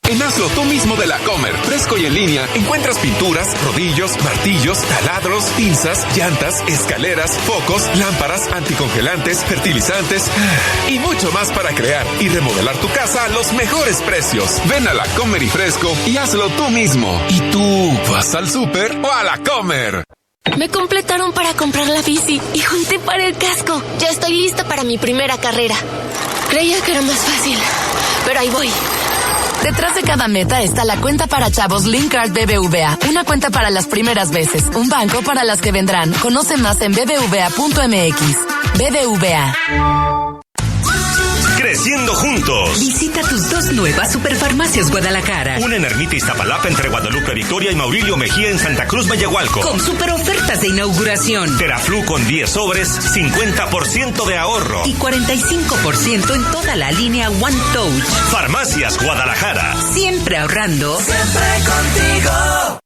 [SPEAKER 18] En Hazlo tú mismo de La Comer, fresco y en línea, encuentras pinturas, rodillos, martillos, taladros, pinzas, llantas, escaleras, focos, lámparas, anticongelantes, fertilizantes y mucho más para crear y remodelar tu casa a los mejores precios. Ven a La Comer y Fresco y hazlo tú mismo. ¿Y tú vas al súper o a La Comer?
[SPEAKER 22] Me completaron para comprar la bici y junté para el casco. Ya estoy lista para mi primera carrera. Creía que era más fácil, pero ahí voy.
[SPEAKER 13] Detrás de cada meta está la cuenta para chavos Link Card BBVA. Una cuenta para las primeras veces, un banco para las que vendrán. Conoce más en bbva.mx. BBVA.
[SPEAKER 14] Creciendo juntos.
[SPEAKER 23] Visita tus 2 nuevas Superfarmacias Guadalajara.
[SPEAKER 14] Una en Ermita Iztapalapa entre Guadalupe Victoria y Maurilio Mejía en Santa Cruz Mayahualco.
[SPEAKER 23] Con super ofertas de inauguración.
[SPEAKER 14] Teraflu con 10 sobres, 50% de ahorro.
[SPEAKER 23] Y 45% en toda la línea One Touch.
[SPEAKER 14] Farmacias Guadalajara.
[SPEAKER 23] Siempre ahorrando.
[SPEAKER 14] Siempre contigo.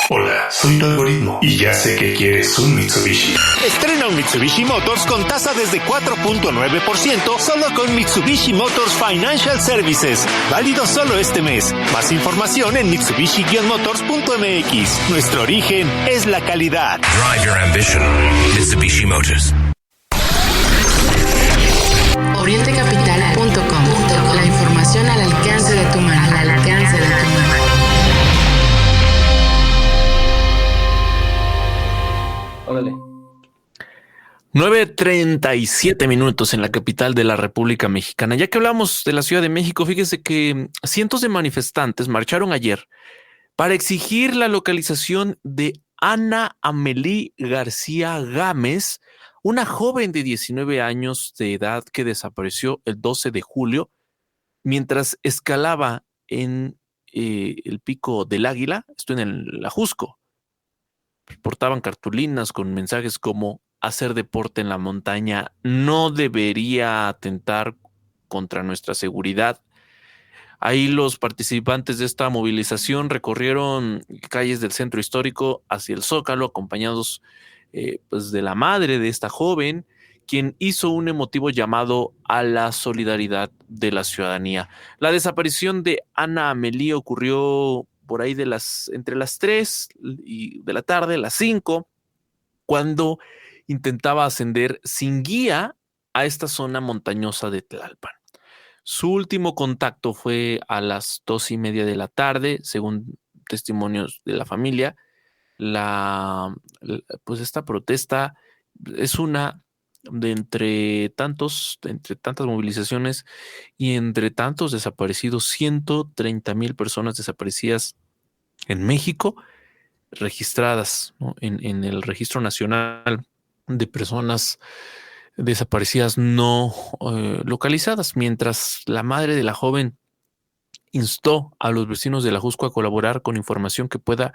[SPEAKER 24] Hola, soy tu algoritmo y ya sé que quieres un Mitsubishi.
[SPEAKER 14] Estrena un Mitsubishi Motors con tasa desde 4.9% solo con Mitsubishi Motors Financial Services. Válido solo este mes. Más información en mitsubishi-motors.mx. Nuestro origen es la calidad.
[SPEAKER 15] Drive your ambition. Mitsubishi Motors.
[SPEAKER 3] Orientecapital.com. La información al alcance de tu mano. Al alcance de tu mano.
[SPEAKER 5] 9:37 minutos en la capital de la República Mexicana. Ya que hablamos de la Ciudad de México, fíjese que cientos de manifestantes marcharon ayer para exigir la localización de Ana Amelie García Gámez, una joven de 19 años de edad que desapareció el 12 de julio mientras escalaba en el Pico del Águila, esto en el Ajusco. Portaban cartulinas con mensajes como: hacer deporte en la montaña no debería atentar contra nuestra seguridad. Ahí los participantes de esta movilización recorrieron calles del centro histórico hacia el Zócalo, acompañados pues de la madre de esta joven, quien hizo un emotivo llamado a la solidaridad de la ciudadanía. La desaparición de Ana Amelie ocurrió por ahí entre las 3 de la tarde, las 5, cuando intentaba ascender sin guía a esta zona montañosa de Tlalpan. Su último contacto fue a las 2:30 de la tarde, según testimonios de la familia. Pues esta protesta es una de entre tantas movilizaciones y entre tantos desaparecidos. 130,000 personas desaparecidas en México, registradas, ¿no?, en el Registro Nacional de Personas Desaparecidas no localizadas, mientras la madre de la joven instó a los vecinos de la Ajusco a colaborar con información que pueda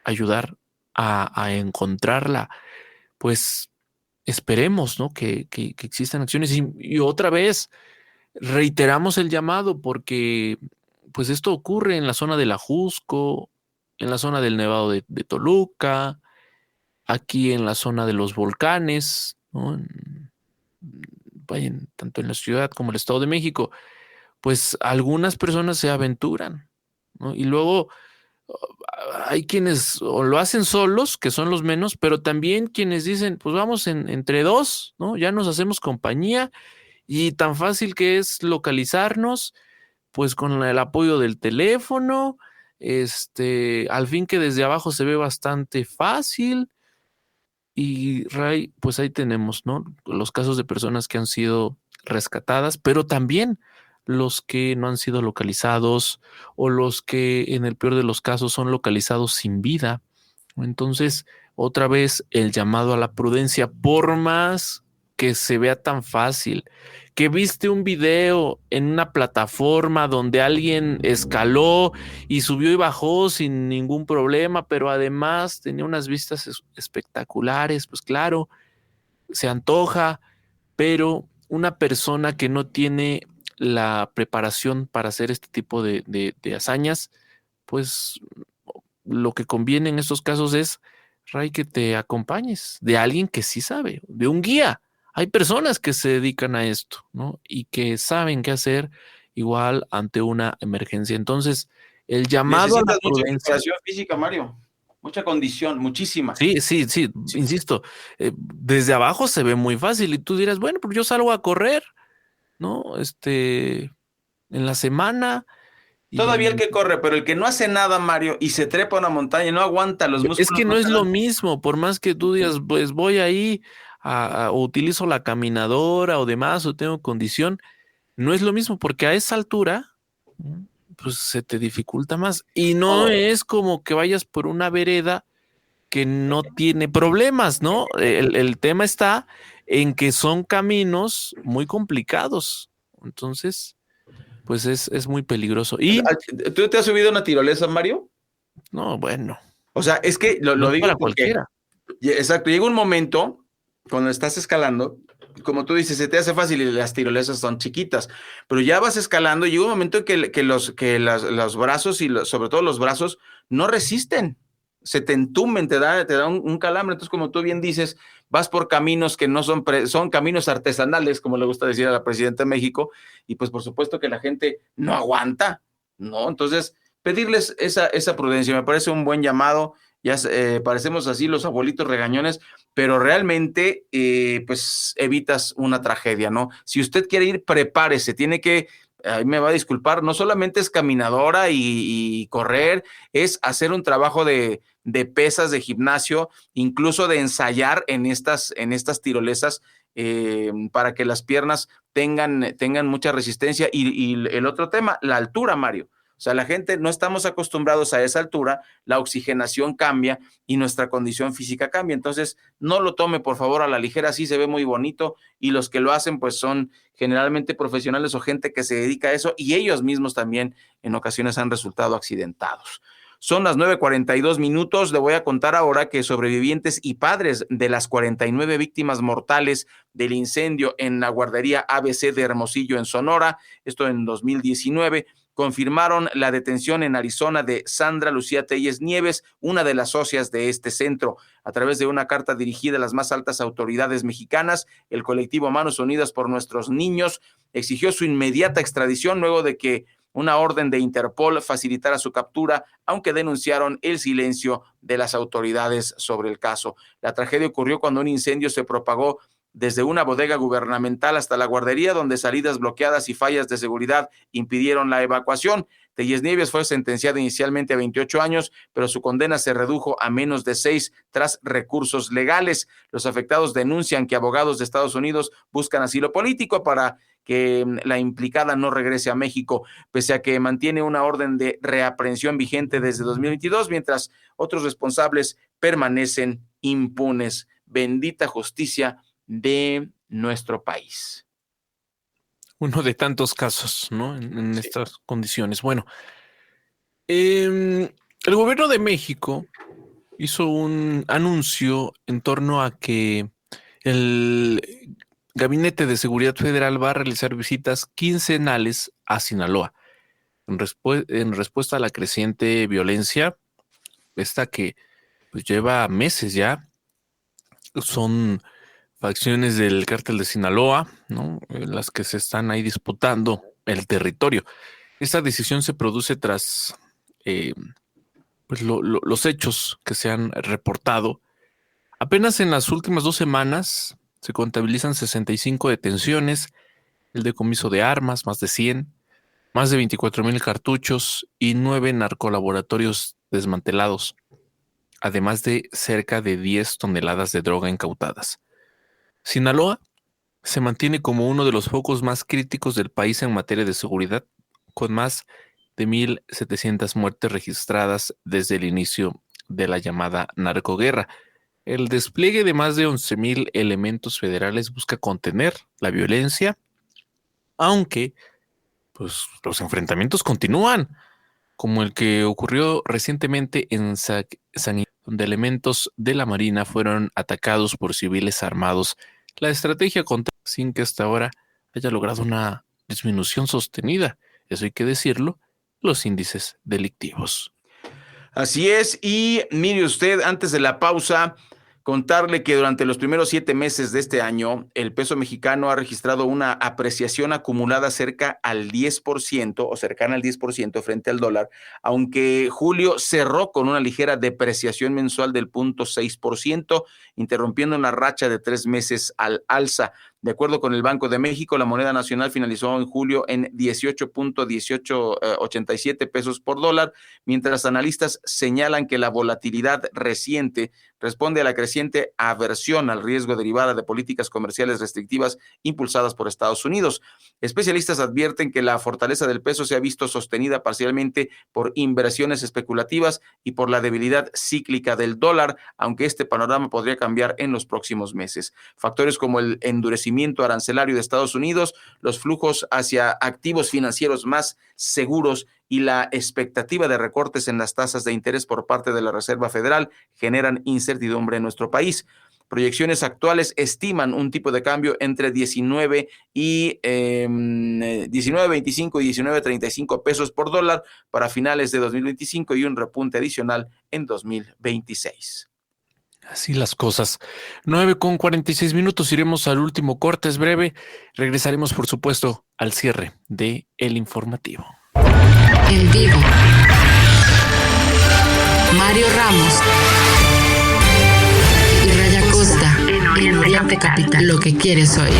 [SPEAKER 5] ayudar a encontrarla. Pues esperemos, ¿no?, que existan acciones y otra vez reiteramos el llamado, porque pues esto ocurre en la zona del Ajusco, en la zona del Nevado de Toluca, aquí en la zona de los volcanes, ¿no?, tanto en la ciudad como en el Estado de México. Pues algunas personas se aventuran, ¿no? Y luego hay quienes o lo hacen solos, que son los menos, pero también quienes dicen, pues vamos entre 2, ¿no? Ya nos hacemos compañía, y tan fácil que es localizarnos, pues con el apoyo del teléfono, al fin que desde abajo se ve bastante fácil. Y Ray, pues ahí tenemos, ¿no? Los casos de personas que han sido rescatadas, pero también los que no han sido localizados o los que en el peor de los casos son localizados sin vida. Entonces, otra vez el llamado a la prudencia, por más que se vea tan fácil, que viste un video en una plataforma donde alguien escaló y subió y bajó sin ningún problema, pero además tenía unas vistas espectaculares, pues claro, se antoja, pero una persona que no tiene la preparación para hacer este tipo de hazañas, pues lo que conviene en estos casos es, Ray, que te acompañes de alguien que sí sabe, de un guía. Hay personas que se dedican a esto, ¿no? Y que saben qué hacer igual ante una emergencia. Entonces, el llamado a la
[SPEAKER 4] Necesitas mucha
[SPEAKER 5] prudencia.
[SPEAKER 4] preparación física, Mario. Mucha condición, muchísima.
[SPEAKER 5] Sí, insisto, desde abajo se ve muy fácil y tú dirás, bueno, pues yo salgo a correr, ¿no? En la semana.
[SPEAKER 4] Todavía el que corre, pero el que no hace nada, Mario, y se trepa a una montaña y no aguanta los músculos.
[SPEAKER 5] Es que no es lo mismo, por más que tú digas, pues voy ahí o utilizo la caminadora o demás, o tengo condición, no es lo mismo, porque a esa altura, pues se te dificulta más. Y no es como que vayas por una vereda que no tiene problemas, ¿no? El tema está en que son caminos muy complicados. Entonces, pues es muy peligroso. Y
[SPEAKER 4] ¿tú te has subido a una tirolesa, Mario?
[SPEAKER 5] No, bueno.
[SPEAKER 4] O sea, es que lo digo
[SPEAKER 5] para
[SPEAKER 4] porque,
[SPEAKER 5] cualquiera.
[SPEAKER 4] Exacto, llega un momento cuando estás escalando, como tú dices, se te hace fácil y las tirolesas son chiquitas, pero ya vas escalando y llega un momento en que los brazos y sobre todo los brazos no resisten, se te entumen, te da un calambre. Entonces, como tú bien dices, vas por caminos que no son caminos artesanales, como le gusta decir a la presidenta de México, y pues por supuesto que la gente no aguanta, ¿no? Entonces, pedirles esa prudencia, me parece un buen llamado. Ya parecemos así los abuelitos regañones, pero realmente pues evitas una tragedia, ¿no? Si usted quiere ir, prepárese, tiene que, ahí me va a disculpar, no solamente es caminadora y correr, es hacer un trabajo de pesas, de gimnasio, incluso de ensayar en estas tirolesas para que las piernas tengan mucha resistencia. Y el otro tema, la altura, Mario. O sea, la gente no estamos acostumbrados a esa altura, la oxigenación cambia y nuestra condición física cambia. Entonces, no lo tome, por favor, a la ligera, sí se ve muy bonito y los que lo hacen, pues son generalmente profesionales o gente que se dedica a eso y ellos mismos también en ocasiones han resultado accidentados. Son las 9:42. Le voy a contar ahora que sobrevivientes y padres de las 49 víctimas mortales del incendio en la guardería ABC de Hermosillo, en Sonora, esto en 2019, confirmaron la detención en Arizona de Sandra Lucía Telles Nieves, una de las socias de este centro. A través de una carta dirigida a las más altas autoridades mexicanas, el colectivo Manos Unidas por Nuestros Niños exigió su inmediata extradición luego de que una orden de Interpol facilitara su captura, aunque denunciaron el silencio de las autoridades sobre el caso. La tragedia ocurrió cuando un incendio se propagó desde una bodega gubernamental hasta la guardería, donde salidas bloqueadas y fallas de seguridad impidieron la evacuación. Telles Nieves fue sentenciada inicialmente a 28 años, pero su condena se redujo a menos de 6 tras recursos legales. Los afectados denuncian que abogados de Estados Unidos buscan asilo político para que la implicada no regrese a México, pese a que mantiene una orden de reaprehensión vigente desde 2022, mientras otros responsables permanecen impunes. Bendita justicia de nuestro país.
[SPEAKER 5] Uno de tantos casos, ¿no? En estas condiciones. Bueno, el gobierno de México hizo un anuncio en torno a que el Gabinete de Seguridad Federal va a realizar visitas quincenales a Sinaloa en respuesta a la creciente violencia, esta que pues lleva meses ya. Son facciones del cártel de Sinaloa, ¿no? Las que se están ahí disputando el territorio. Esta decisión se produce tras pues los hechos que se han reportado. Apenas en las últimas 2 semanas se contabilizan 65 detenciones, el decomiso de armas, más de 100, más de 24,000 cartuchos y 9 narcolaboratorios desmantelados. además de cerca de 10 toneladas de droga incautadas. Sinaloa se mantiene como uno de los focos más críticos del país en materia de seguridad, con más de 1,700 muertes registradas desde el inicio de la llamada narcoguerra. El despliegue de más de 11,000 elementos federales busca contener la violencia, aunque pues, los enfrentamientos continúan, como el que ocurrió recientemente en San Miguel, donde elementos de la Marina fueron atacados por civiles armados. La estrategia contra, sin que hasta ahora haya logrado una disminución sostenida, eso hay que decirlo, los índices delictivos.
[SPEAKER 4] Así es, y mire usted, antes de la pausa, contarle que durante los primeros 7 meses de este año, el peso mexicano ha registrado una apreciación acumulada cerca al 10% o cercana al 10% frente al dólar, aunque julio cerró con una ligera depreciación mensual del 0.6%, interrumpiendo una racha de 3 meses al alza. De acuerdo con el Banco de México, la moneda nacional finalizó en julio en 18.1887 pesos por dólar, mientras analistas señalan que la volatilidad reciente responde a la creciente aversión al riesgo derivada de políticas comerciales restrictivas impulsadas por Estados Unidos. Especialistas advierten que la fortaleza del peso se ha visto sostenida parcialmente por inversiones especulativas y por la debilidad cíclica del dólar, aunque este panorama podría cambiar en los próximos meses. Factores como el endurecimiento arancelario de Estados Unidos, los flujos hacia activos financieros más seguros y la expectativa de recortes en las tasas de interés por parte de la Reserva Federal generan incertidumbre en nuestro país. Proyecciones actuales estiman un tipo de cambio entre 19.25 y 19.35 pesos por dólar para finales de 2025 y un repunte adicional en 2026.
[SPEAKER 5] Así las cosas. 9:46, iremos al último corte, es breve. Regresaremos, por supuesto, al cierre de El Informativo.
[SPEAKER 3] En vivo. Mario Ramos y Raya Costa en Oriente Capital. Lo que quieres oír.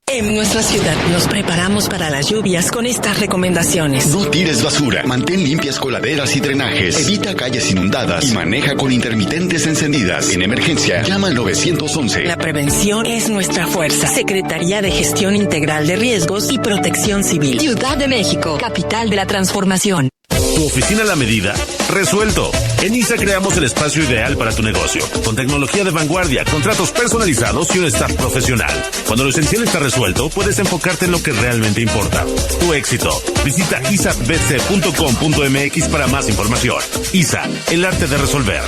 [SPEAKER 1] En nuestra ciudad nos preparamos para las lluvias con estas recomendaciones.
[SPEAKER 2] No tires basura, mantén limpias coladeras y drenajes, evita calles inundadas y maneja con intermitentes encendidas. En emergencia, llama al 911.
[SPEAKER 1] La prevención es nuestra fuerza. Secretaría de Gestión Integral de Riesgos y Protección Civil.
[SPEAKER 13] Ciudad de México, capital de la transformación.
[SPEAKER 6] ¿Tu oficina a la medida? ¡Resuelto! En ISA creamos el espacio ideal para tu negocio, con tecnología de vanguardia, contratos personalizados y un staff profesional. Cuando lo esencial está resuelto, puedes enfocarte en lo que realmente importa. Tu éxito. Visita isabc.com.mx para más información. ISA, el arte de resolver.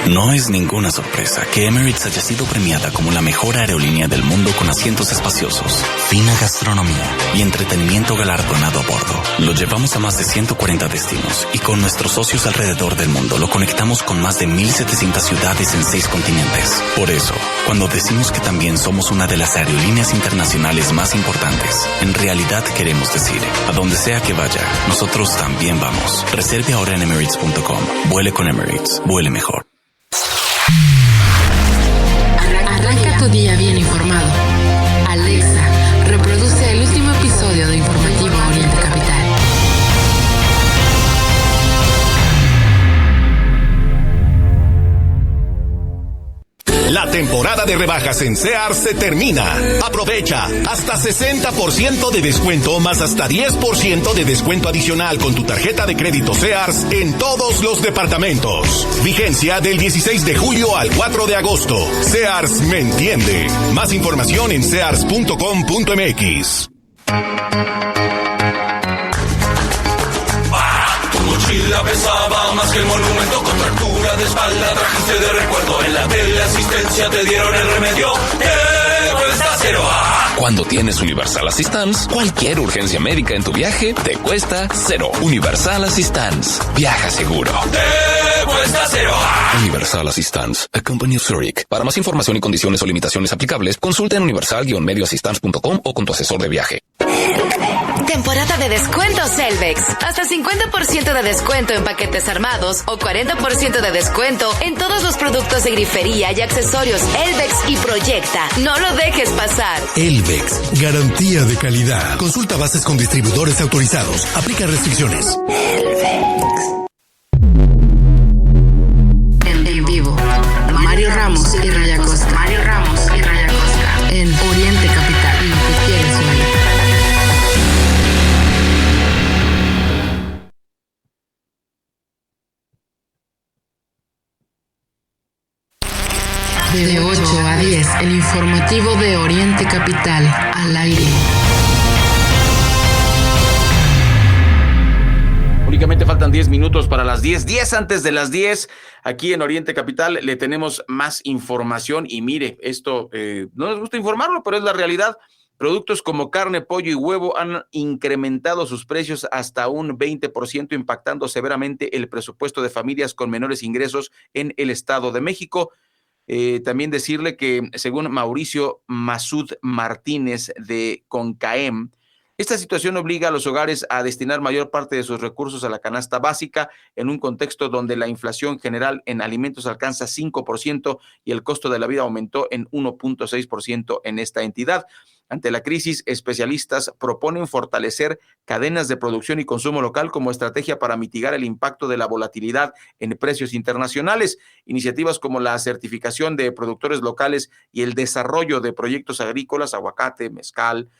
[SPEAKER 8] No es ninguna sorpresa que Emirates haya sido premiada como la mejor aerolínea del mundo con asientos espaciosos, fina gastronomía y entretenimiento galardonado a bordo. Lo llevamos a más de 140 destinos y con nuestros socios alrededor del mundo lo conectamos con más de 1,700 ciudades en 6 continentes. Por eso, cuando decimos que también somos una de las aerolíneas internacionales más importantes, en realidad queremos decir, a donde sea que vaya, nosotros también vamos. Reserve ahora en Emirates.com. Vuele con Emirates. Vuele mejor.
[SPEAKER 3] Arranca tu día bien informado. Alexa, reproduce el último episodio de Informativo Oriente Capital.
[SPEAKER 10] La temporada de rebajas en Sears se termina. Aprovecha hasta 60% de descuento más hasta 10% de descuento adicional con tu tarjeta de crédito Sears en todos los departamentos. Vigencia del 16 de julio al 4 de agosto. Sears me entiende. Más información en sears.com.mx.
[SPEAKER 25] mochila pesaba más que el monumento, contractura de espalda trajiste de recuerdo. En la teleasistencia te dieron el remedio, te cuesta cero.
[SPEAKER 18] Cuando tienes Universal Assistance, cualquier urgencia médica en tu viaje te cuesta cero. Universal Assistance. Viaja seguro.
[SPEAKER 25] Te cuesta cero.
[SPEAKER 18] Universal Assistance, a company of Zurich. Para más información y condiciones o limitaciones aplicables, consulta en universal-medioassistance.com o con tu asesor de viaje.
[SPEAKER 13] Temporada de descuentos Elvex. Hasta 50% de descuento en paquetes armados o 40% de descuento en todos los productos de grifería y accesorios Elvex y Proyecta. No lo dejes pasar.
[SPEAKER 10] Elvex, garantía de calidad. Consulta bases con distribuidores autorizados. Aplica restricciones.
[SPEAKER 3] En vivo, Mario Ramos y Raya Costa. En Oriente Capital, lo que quieres oír. De 8 a 10, el informativo de Oriente Capital, al aire.
[SPEAKER 4] Únicamente faltan 10 minutos para las 10. 10 antes de las 10, aquí en Oriente Capital le tenemos más información. Y mire, esto no nos gusta informarlo, pero es la realidad. Productos como carne, pollo y huevo han incrementado sus precios hasta un 20%, impactando severamente el presupuesto de familias con menores ingresos en el Estado de México. También decirle que según Mauricio Masud Martínez de CONCAEM, esta situación obliga a los hogares a destinar mayor parte de sus recursos a la canasta básica en un contexto donde la inflación general en alimentos alcanza 5% y el costo de la vida aumentó en 1.6% en esta entidad. Ante la crisis, especialistas proponen fortalecer cadenas de producción y consumo local como estrategia para mitigar el impacto de la volatilidad en precios internacionales. Iniciativas como la certificación de productores locales y el desarrollo de proyectos agrícolas, aguacate, mezcal,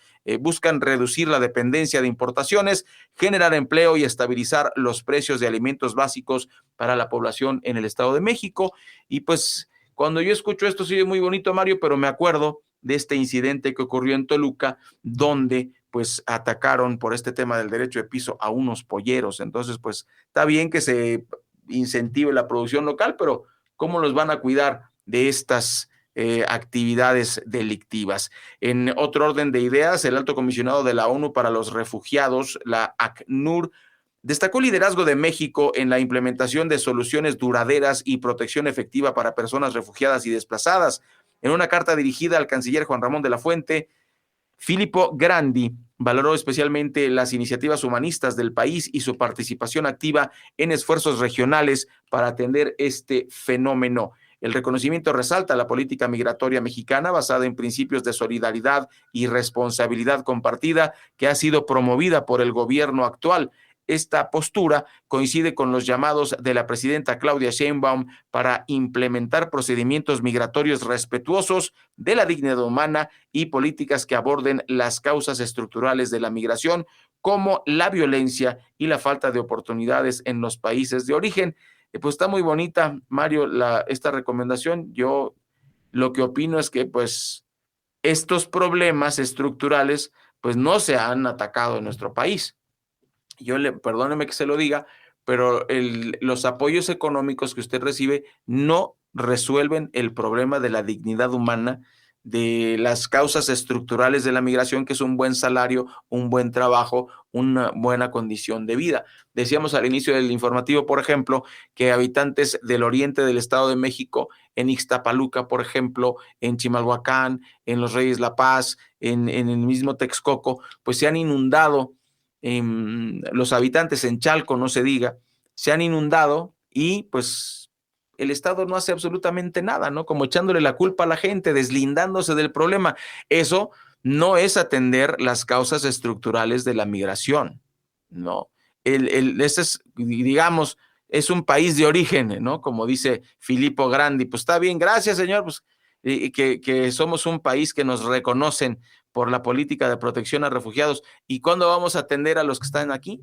[SPEAKER 4] buscan reducir la dependencia de importaciones, generar empleo y estabilizar los precios de alimentos básicos para la población en el Estado de México. Y pues cuando yo escucho esto, sí es muy bonito, Mario, pero me acuerdo de este incidente que ocurrió en Toluca, donde pues atacaron por este tema del derecho de piso a unos polleros. Entonces, pues está bien que se incentive la producción local, pero ¿cómo los van a cuidar de estas actividades delictivas? En otro orden de ideas, el alto comisionado de la ONU para los refugiados, la ACNUR, destacó el liderazgo de México en la implementación de soluciones duraderas y protección efectiva para personas refugiadas y desplazadas. En una carta dirigida al canciller Juan Ramón de la Fuente, Filippo Grandi valoró especialmente las iniciativas humanistas del país y su participación activa en esfuerzos regionales para atender este fenómeno. El reconocimiento resalta la política migratoria mexicana basada en principios de solidaridad y responsabilidad compartida que ha sido promovida por el gobierno actual. Esta postura coincide con los llamados de la presidenta Claudia Sheinbaum para implementar procedimientos migratorios respetuosos de la dignidad humana y políticas que aborden las causas estructurales de la migración, como la violencia y la falta de oportunidades en los países de origen. Pues está muy bonita, Mario, esta recomendación. Yo lo que opino es que pues estos problemas estructurales pues no se han atacado en nuestro país. Perdóneme que se lo diga, pero los apoyos económicos que usted recibe no resuelven el problema de la dignidad humana, de las causas estructurales de la migración, que es un buen salario, un buen trabajo, una buena condición de vida. Decíamos al inicio del informativo, por ejemplo, que habitantes del oriente del Estado de México, en Ixtapaluca, por ejemplo, en Chimalhuacán, en Los Reyes La Paz, en el mismo Texcoco, pues se han inundado. Los habitantes en Chalco, no se diga, se han inundado y pues el Estado no hace absolutamente nada, ¿no? Como echándole la culpa a la gente, deslindándose del problema. Eso no es atender las causas estructurales de la migración, ¿no? Este es, digamos, es un país de origen, ¿no? Como dice Filippo Grandi, pues está bien, gracias, señor, pues que somos un país que nos reconocen por la política de protección a refugiados. ¿Y cuándo vamos a atender a los que están aquí?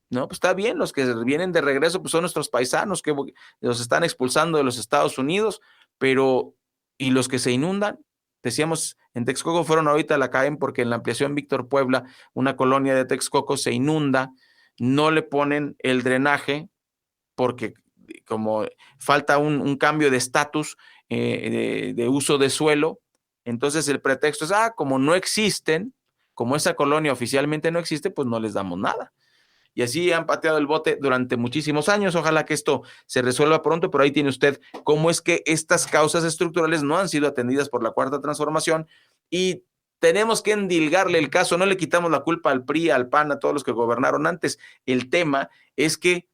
[SPEAKER 4] No, pues está bien, los que vienen de regreso pues son nuestros paisanos que los están expulsando de los Estados Unidos, pero ¿y los que se inundan? Decíamos, en Texcoco fueron ahorita a la CAEM porque en la ampliación Víctor Puebla, una colonia de Texcoco se inunda, no le ponen el drenaje porque como falta un cambio de estatus de uso de suelo. Entonces el pretexto es, como no existen, como esa colonia oficialmente no existe, pues no les damos nada. Y así han pateado el bote durante muchísimos años. Ojalá que esto se resuelva pronto, pero ahí tiene usted cómo es que estas causas estructurales no han sido atendidas por la Cuarta Transformación y tenemos que endilgarle el caso, no le quitamos la culpa al PRI, al PAN, a todos los que gobernaron antes. El tema es que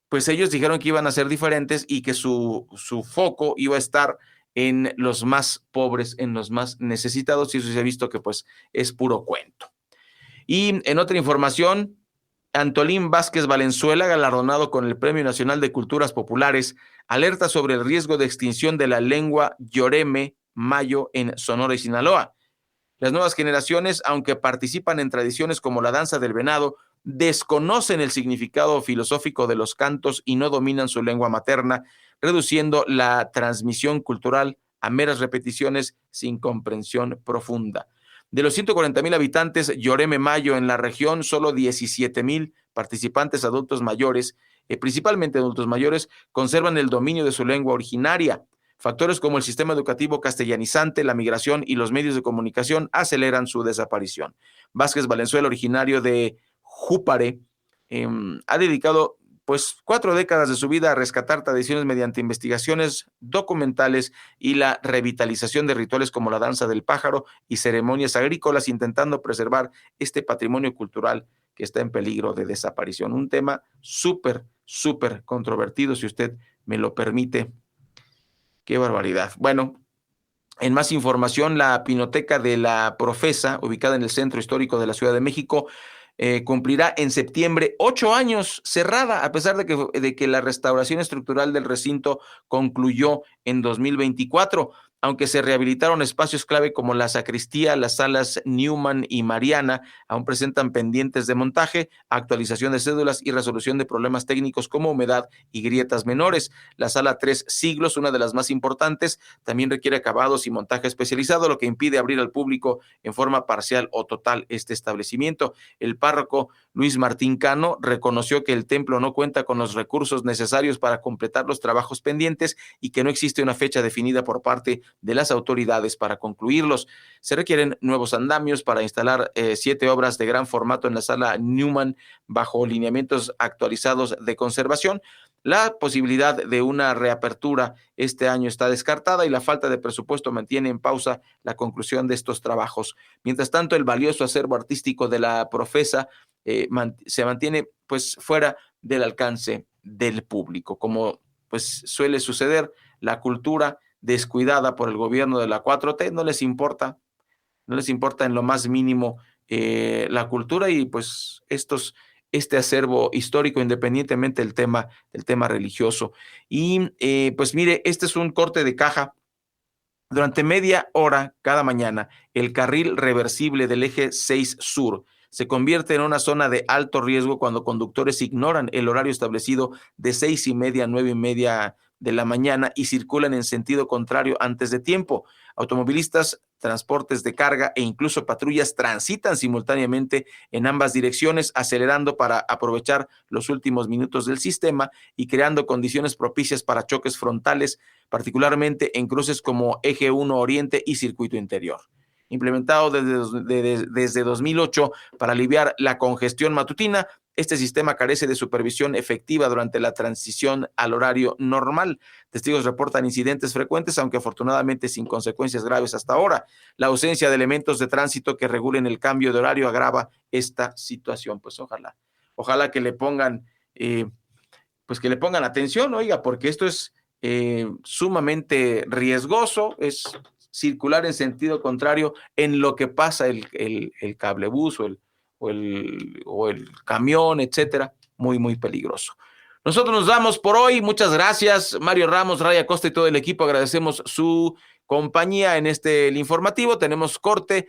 [SPEAKER 4] pues ellos dijeron que iban a ser diferentes y que su foco iba a estar en los más pobres, en los más necesitados, y eso se ha visto que pues es puro cuento. Y en otra información, Antolín Vázquez Valenzuela, galardonado con el Premio Nacional de Culturas Populares, alerta sobre el riesgo de extinción de la lengua yoreme mayo en Sonora y Sinaloa. Las nuevas generaciones, aunque participan en tradiciones como la danza del venado, desconocen el significado filosófico de los cantos y no dominan su lengua materna, reduciendo la transmisión cultural a meras repeticiones sin comprensión profunda. De los 140,000 habitantes yoreme mayo en la región, solo 17,000 participantes adultos mayores, principalmente adultos mayores, conservan el dominio de su lengua originaria. Factores como el sistema educativo castellanizante, la migración y los medios de comunicación aceleran su desaparición. Vázquez Valenzuela, originario de Júpare, ha dedicado pues 4 décadas de su vida a rescatar tradiciones mediante investigaciones documentales y la revitalización de rituales como la danza del pájaro y ceremonias agrícolas, intentando preservar este patrimonio cultural que está en peligro de desaparición. Un tema súper controvertido, si usted me lo permite. Qué barbaridad. Bueno, en más información, la Pinoteca de la Profesa, ubicada en el Centro Histórico de la Ciudad de México, cumplirá en septiembre 8 años cerrada, a pesar de que la restauración estructural del recinto concluyó en 2024. Aunque se rehabilitaron espacios clave como la sacristía, las salas Newman y Mariana, aún presentan pendientes de montaje, actualización de cédulas y resolución de problemas técnicos como humedad y grietas menores. La sala 3 Siglos, una de las más importantes, también requiere acabados y montaje especializado, lo que impide abrir al público en forma parcial o total este establecimiento. El párroco Luis Martín Cano reconoció que el templo no cuenta con los recursos necesarios para completar los trabajos pendientes y que no existe una fecha definida por parte de las autoridades para concluirlos. Se requieren nuevos andamios para instalar 7 obras de gran formato en la sala Newman bajo lineamientos actualizados de conservación. La posibilidad de una reapertura este año está descartada y la falta de presupuesto mantiene en pausa la conclusión de estos trabajos. Mientras tanto, el valioso acervo artístico de la Profesa se mantiene pues fuera del alcance del público. Como pues suele suceder, la cultura descuidada por el gobierno de la 4T, no les importa en lo más mínimo la cultura y pues este acervo histórico, independientemente del tema religioso. Y pues mire, este es un corte de caja. Durante media hora cada mañana, el carril reversible del eje 6 Sur se convierte en una zona de alto riesgo cuando conductores ignoran el horario establecido de 6:30 a 9:30 de la mañana y circulan en sentido contrario antes de tiempo. Automovilistas, transportes de carga e incluso patrullas transitan simultáneamente en ambas direcciones, acelerando para aprovechar los últimos minutos del sistema y creando condiciones propicias para choques frontales, particularmente en cruces como Eje 1 Oriente y Circuito Interior. Implementado desde 2008 para aliviar la congestión matutina, este sistema carece de supervisión efectiva durante la transición al horario normal. Testigos reportan incidentes frecuentes, aunque afortunadamente sin consecuencias graves hasta ahora. La ausencia de elementos de tránsito que regulen el cambio de horario agrava esta situación. Pues ojalá que le pongan, atención, oiga, porque esto es sumamente riesgoso, es circular en sentido contrario en lo que pasa el cablebús o el camión, etcétera, muy peligroso. Nosotros nos damos por hoy. Muchas gracias, Mario Ramos, Ray Acosta y todo el equipo. Agradecemos su compañía en el informativo. Tenemos corte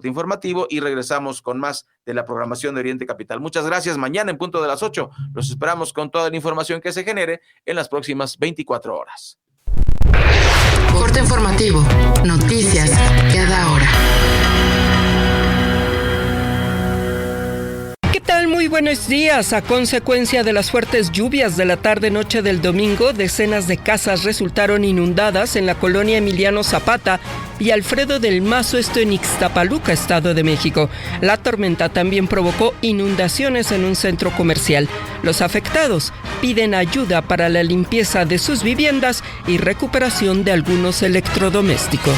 [SPEAKER 4] informativo y regresamos con más de la programación de Oriente Capital. Muchas gracias. Mañana en punto de las 8 los esperamos con toda la información que se genere en las próximas 24 horas.
[SPEAKER 3] Corte informativo. Noticias cada hora.
[SPEAKER 7] ¿Qué tal? Muy buenos días. A consecuencia de las fuertes lluvias de la tarde-noche del domingo, decenas de casas resultaron inundadas en la colonia Emiliano Zapata y Alfredo del Mazo, esto en Ixtapaluca, Estado de México. La tormenta también provocó inundaciones en un centro comercial. Los afectados piden ayuda para la limpieza de sus viviendas y recuperación de algunos electrodomésticos.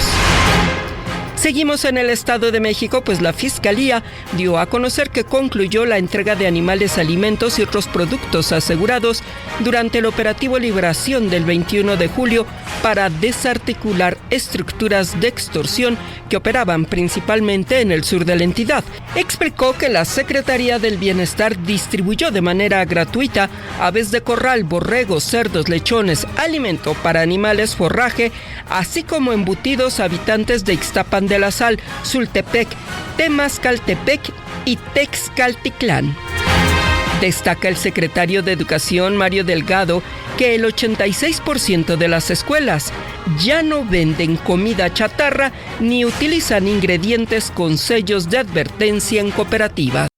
[SPEAKER 7] Seguimos en el Estado de México, pues la Fiscalía dio a conocer que concluyó la entrega de animales, alimentos y otros productos asegurados durante el operativo Liberación del 21 de julio para desarticular estructuras de extorsión que operaban principalmente en el sur de la entidad. Explicó que la Secretaría del Bienestar distribuyó de manera gratuita aves de corral, borregos, cerdos, lechones, alimento para animales, forraje, así como embutidos a habitantes de Ixtapan de la Sal, Sultepec, Temascaltepec y Texcaltitlán. Destaca el secretario de Educación, Mario Delgado, que el 86% de las escuelas ya no venden comida chatarra ni utilizan ingredientes con sellos de advertencia en cooperativas.